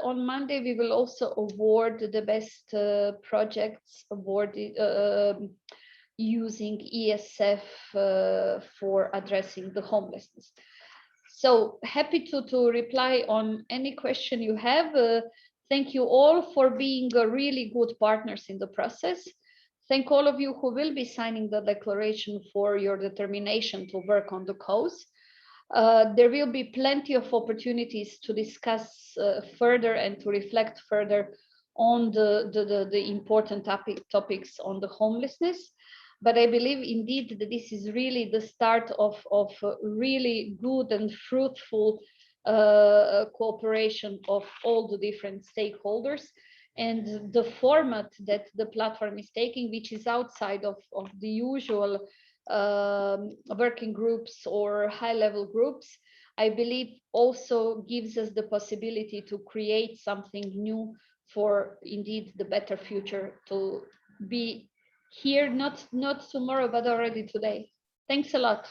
on Monday, we will also award the best projects awarded using ESF for addressing the homelessness. So happy to reply on any question you have. Thank you all for being really good partners in the process. Thank all of you who will be signing the declaration for your determination to work on the cause. There will be plenty of opportunities to discuss further and to reflect further on the important topics on the homelessness. But I believe indeed that this is really the start of really good and fruitful cooperation of all the different stakeholders. And the format that the platform is taking, which is outside of the usual working groups or high-level groups, I believe also gives us the possibility to create something new for indeed the better future, to be here not tomorrow but already today. Thanks a lot.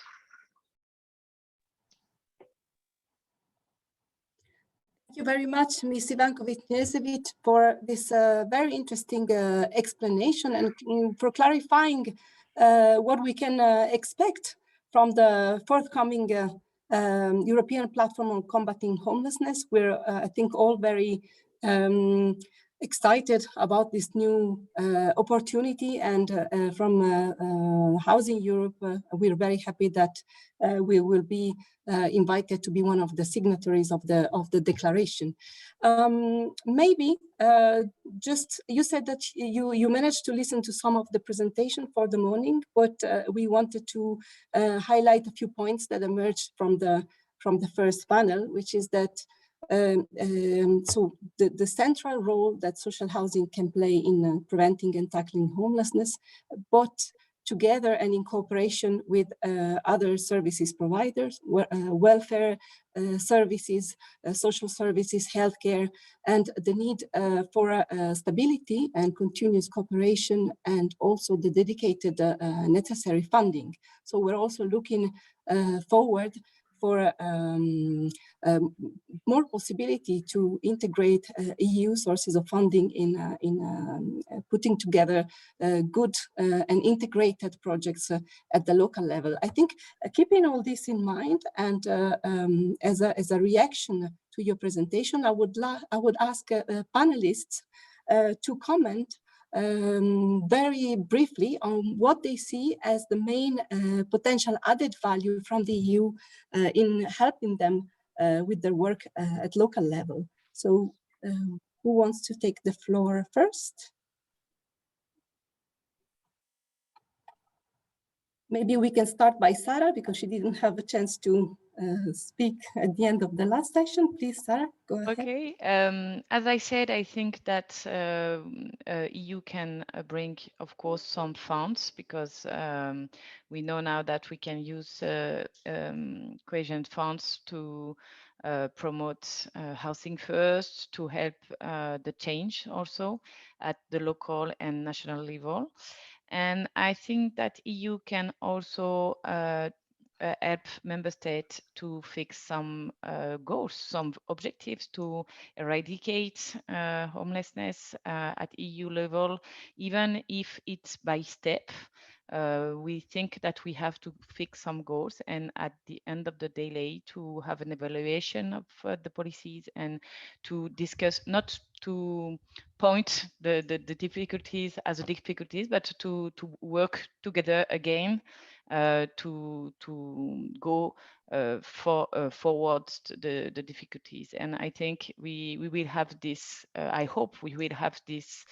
Thank you very much, Ms. Ivankovic-Knežević, for this very interesting explanation and for clarifying what we can expect from the forthcoming European platform on combating homelessness. We're, I think, all very excited about this new opportunity, and from Housing Europe, we're very happy that we will be invited to be one of the signatories of the declaration. Maybe just you said that you managed to listen to some of the presentation for the morning, but we wanted to highlight a few points that emerged from the first panel, which is that so the central role that social housing can play in preventing and tackling homelessness, but together and in cooperation with other services providers, welfare services, social services, healthcare, and the need for stability and continuous cooperation, and also the dedicated necessary funding. So we're also looking forward for more possibility to integrate EU sources of funding in putting together good and integrated projects at the local level. I think keeping all this in mind, and as a reaction to your presentation, I would ask panelists to comment very briefly on what they see as the main potential added value from the EU in helping them with their work at local level. So who wants to take the floor first? Maybe we can start by Sarah, because she didn't have a chance to speak at the end of the last session. Please, Sarah, go ahead. Okay. As I said, I think that EU can bring, of course, some funds, because we know now that we can use cohesion funds to promote housing first, to help the change also at the local and national level. And I think that EU can also help member states to fix some goals, some objectives to eradicate homelessness at EU level, even if it's by step. We think that we have to fix some goals, and at the end of the day to have an evaluation of the policies and to discuss, not to point the difficulties as difficulties, but to work together again to go forward the difficulties. And I think we will have this, I hope we will have this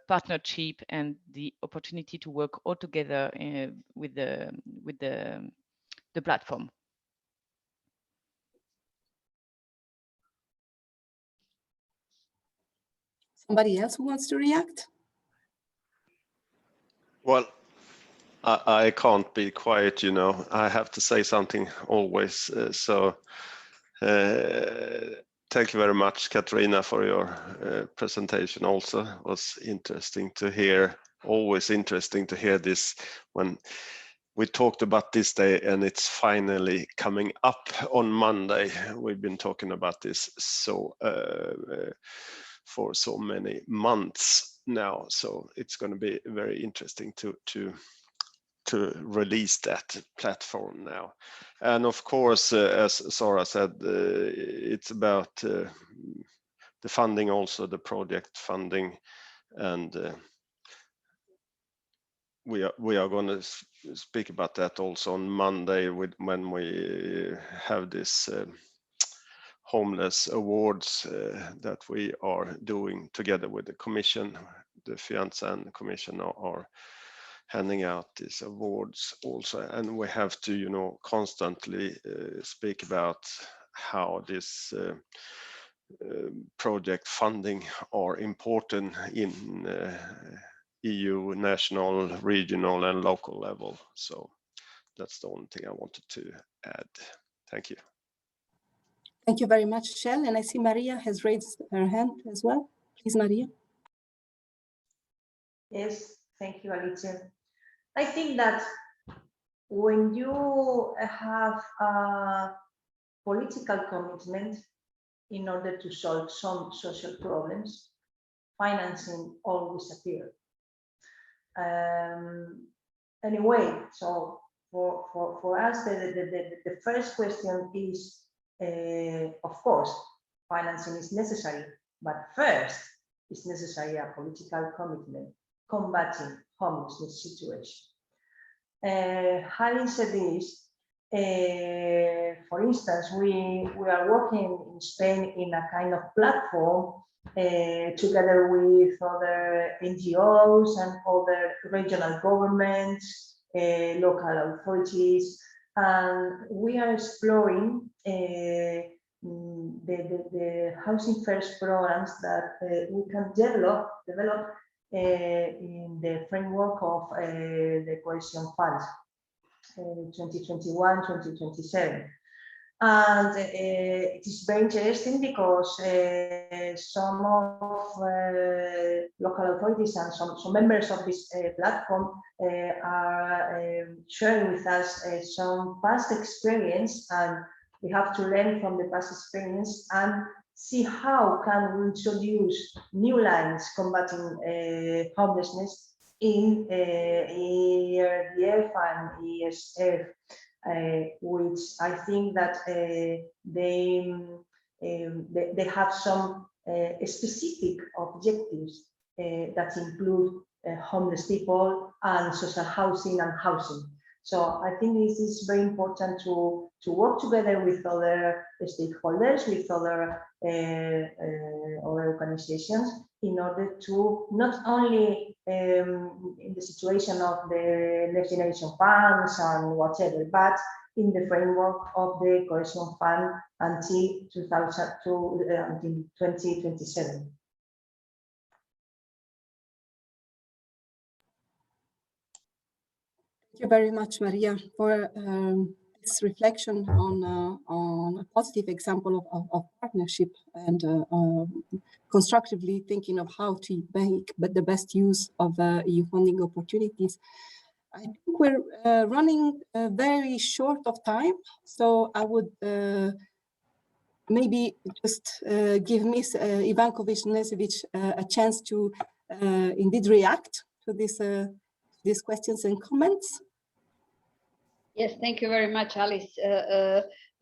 partnership and the opportunity to work all together with the platform. Somebody else who wants to react? Well, I can't be quiet, you know. I have to say something always. Thank you very much, Katarina, for your presentation. Also, it was interesting to hear. Always interesting to hear this when we talked about this day, and it's finally coming up on Monday. We've been talking about this for so many months now, so it's going to be very interesting to release that platform now. And of course, as Sarah said, it's about the funding, also the project funding, and we are going to speak about that also on Monday when we have this homeless awards that we are doing together with the Commission. The Fianza and the Commission are handing out these awards also, and we have to, you know, constantly speak about how this project funding are important in EU, national, regional, and local level. So that's the only thing I wanted to add. Thank you. Thank you very much, Shell. And I see Maria has raised her hand as well. Please, Maria. Yes, thank you, Alice. I think that when you have a political commitment in order to solve some social problems, financing always appears. Anyway, so for us, the first question is, of course, financing is necessary, but first it's necessary a political commitment combating homelessness situation. Having said this, for instance, we are working in Spain in a kind of platform together with other NGOs and other regional governments, local authorities, and we are exploring the housing first programs that we can develop in the framework of the cohesion funds 2021-2027. And it is very interesting because some of local authorities and some members of this platform are sharing with us some past experience, and we have to learn from the past experience and see how can we introduce new lines combating homelessness in ERDF and ESF. Which I think that they have some specific objectives that include homeless people and social housing and housing. So I think this is very important to work together with other stakeholders, with other organizations, in order to not only in the situation of the Next Generation funds and whatever, but in the framework of the Cohesion Fund until 2027. Thank you very much, Maria, for this reflection on a positive example of partnership and constructively thinking of how to make the best use of EU funding opportunities. I think we're running very short of time, so I would maybe just give Ms. Ivankovic-Nesevic a chance to indeed react to these questions and comments. Yes, thank you very much, Alice.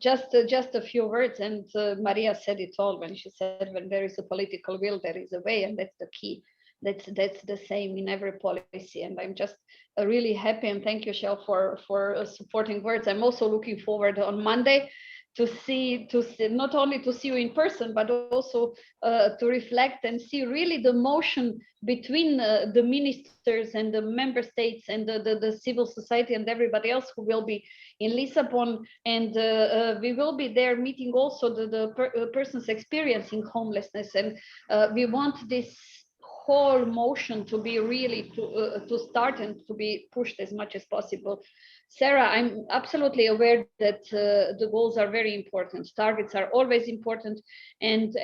Just a few words, and Maria said it all when she said, when there is a political will, there is a way, and that's the key. That's the same in every policy, and I'm just really happy, and thank you, Shell, for supporting words. I'm also looking forward on Monday to see not only to see you in person, but also to reflect and see really the motion between the ministers and the member states and the civil society and everybody else who will be in Lisbon. And we will be there meeting also the persons experiencing homelessness, and we want this whole motion to be really to start and to be pushed as much as possible. Sarah, I'm absolutely aware that the goals are very important. Targets are always important, and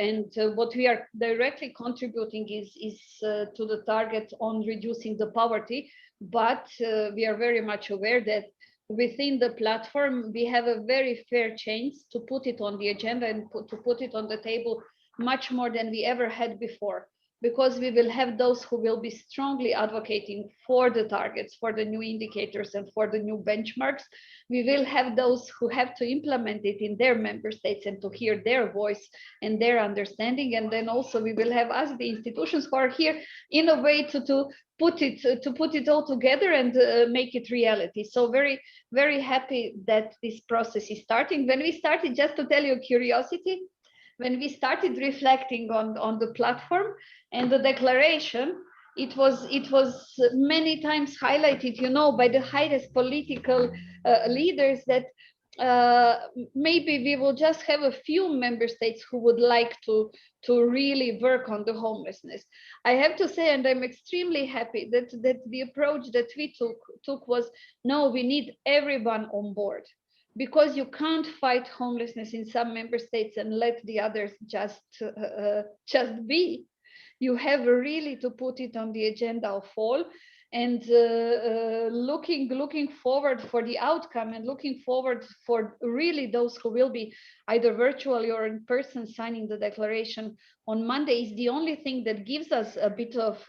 what we are directly contributing is to the target on reducing the poverty. But we are very much aware that within the platform we have a very fair chance to put it on the agenda and to put it on the table much more than we ever had before, because we will have those who will be strongly advocating for the targets, for the new indicators and for the new benchmarks. We will have those who have to implement it in their member states and to hear their voice and their understanding. And then also we will have us, the institutions, who are here in a way to put it all together and make it reality. So very, very happy that this process is starting. When we started, just to tell you a curiosity, when we started reflecting on the platform and the declaration, it was many times highlighted, you know, by the highest political leaders that maybe we will just have a few member states who would like to really work on the homelessness. I have to say, and I'm extremely happy that the approach that we took was, no, we need everyone on board. Because you can't fight homelessness in some member states and let the others just be. You have really to put it on the agenda of all, and looking forward for the outcome, and looking forward for really those who will be either virtually or in person signing the declaration on Monday is the only thing that gives us a bit of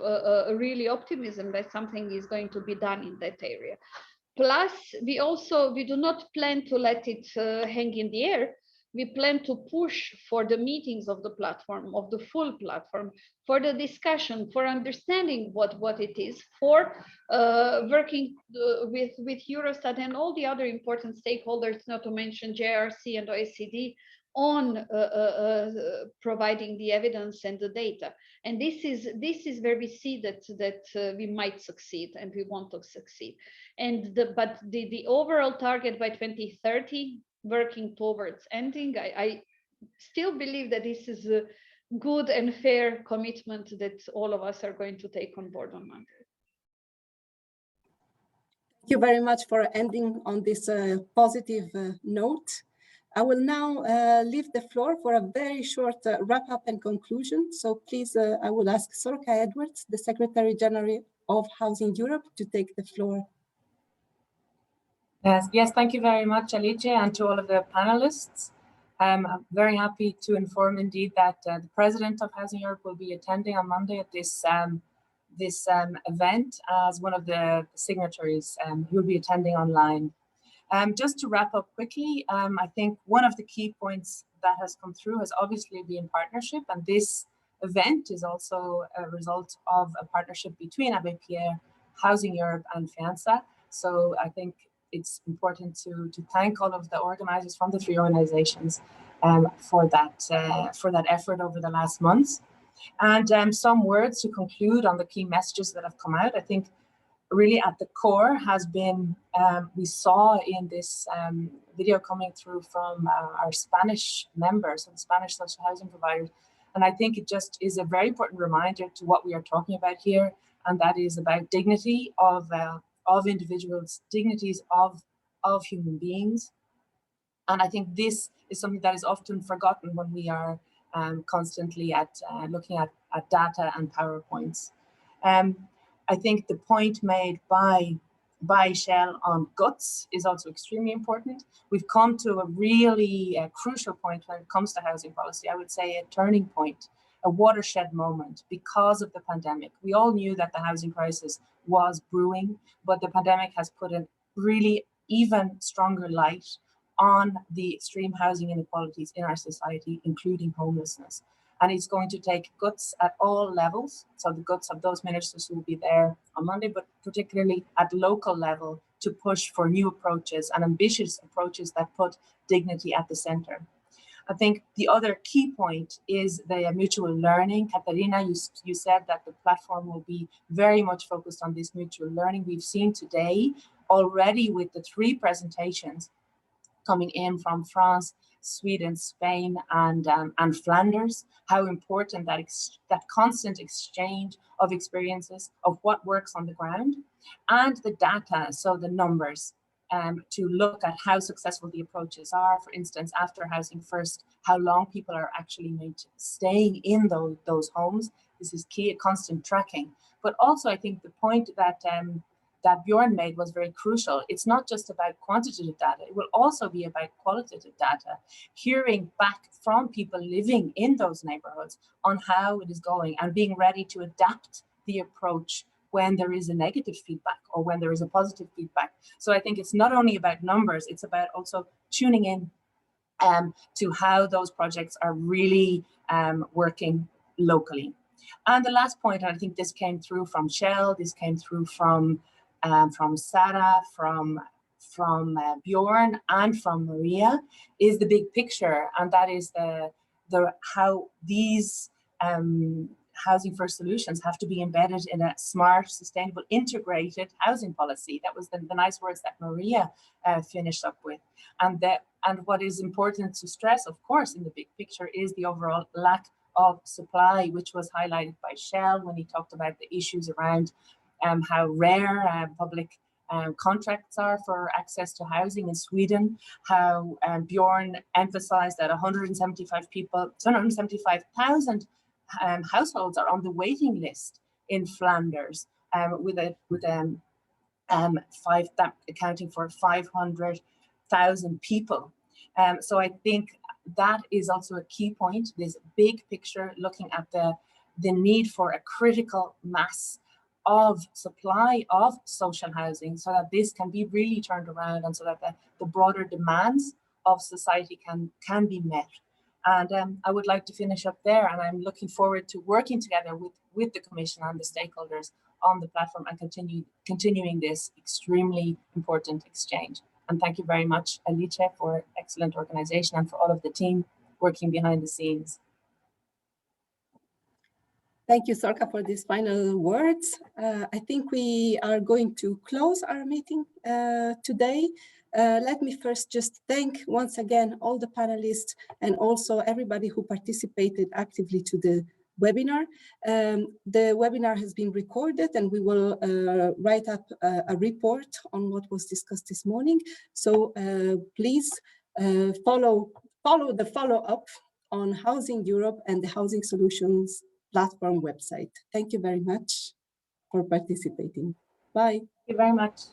really optimism that something is going to be done in that area. Plus, we do not plan to let it hang in the air. We plan to push for the meetings of the platform, of the full platform, for the discussion, for understanding what it is, for working with Eurostat and all the other important stakeholders, not to mention JRC and OECD, on providing the evidence and the data. And this is where we see that we might succeed and we want to succeed. And the overall target by 2030, working towards ending, I still believe that this is a good and fair commitment that all of us are going to take on board on Monday. Thank you very much for ending on this positive note. I will now leave the floor for a very short wrap-up and conclusion. So please, I will ask Sorka Edwards, the Secretary General of Housing Europe, to take the floor. Yes, thank you very much, Alice, and to all of the panelists. I'm very happy to inform indeed that the President of Housing Europe will be attending on Monday at this event as one of the signatories. He will be attending online. Just to wrap up quickly, I think one of the key points that has come through has obviously been partnership, and this event is also a result of a partnership between Abbé Pierre, Housing Europe and FIANSA. So I think it's important to thank all of the organizers from the 3 organizations for that effort over the last months. And some words to conclude on the key messages that have come out. I think really at the core has been, we saw in this video coming through from our Spanish members and Spanish social housing providers. And I think it just is a very important reminder to what we are talking about here. And that is about dignity of individuals, dignities of human beings. And I think this is something that is often forgotten when we are constantly looking at data and PowerPoints. I think the point made by Shell on guts is also extremely important. We've come to a really crucial point when it comes to housing policy. I would say a turning point, a watershed moment because of the pandemic. We all knew that the housing crisis was brewing, but the pandemic has put a really even stronger light on the extreme housing inequalities in our society, including homelessness. And it's going to take guts at all levels. So the guts of those ministers who will be there on Monday, but particularly at local level to push for new approaches and ambitious approaches that put dignity at the center. I think the other key point is the mutual learning. Katarina, you said that the platform will be very much focused on this mutual learning. We've seen today already with the 3 presentations coming in from France, Sweden, Spain, and Flanders, how important that constant exchange of experiences of what works on the ground and the data, so the numbers, to look at how successful the approaches are. For instance, after Housing First, how long people are actually staying in those homes. This is key, a constant tracking. But also, I think the point that Bjorn made was very crucial. It's not just about quantitative data, it will also be about qualitative data, hearing back from people living in those neighborhoods on how it is going and being ready to adapt the approach when there is a negative feedback or when there is a positive feedback. So I think it's not only about numbers, it's about also tuning in to how those projects are really working locally. And the last point, and I think this came through from Shell, this came through from Sarah, from Bjorn, and from Maria, is the big picture, and that is how these Housing First solutions have to be embedded in a smart, sustainable, integrated housing policy. That was the nice words that Maria finished up with, and what is important to stress, of course, in the big picture is the overall lack of supply, which was highlighted by Shell when he talked about the issues around how rare public contracts are for access to housing in Sweden, how Bjorn emphasized that 175,000 households are on the waiting list in Flanders, accounting for 500,000 people. So I think that is also a key point, this big picture, looking at the need for a critical mass of supply of social housing so that this can be really turned around and so that the broader demands of society can be met. And I would like to finish up there, and I'm looking forward to working together with the Commission and the stakeholders on the platform and continuing this extremely important exchange. And thank you very much, Alice, for excellent organization and for all of the team working behind the scenes. Thank you, Sorka, for these final words. I think we are going to close our meeting today. Let me first just thank once again all the panelists and also everybody who participated actively to the webinar. The webinar has been recorded and we will write up a report on what was discussed this morning. So please follow the follow-up on Housing Europe and the Housing Solutions platform website. Thank you very much for participating. Bye. Thank you very much.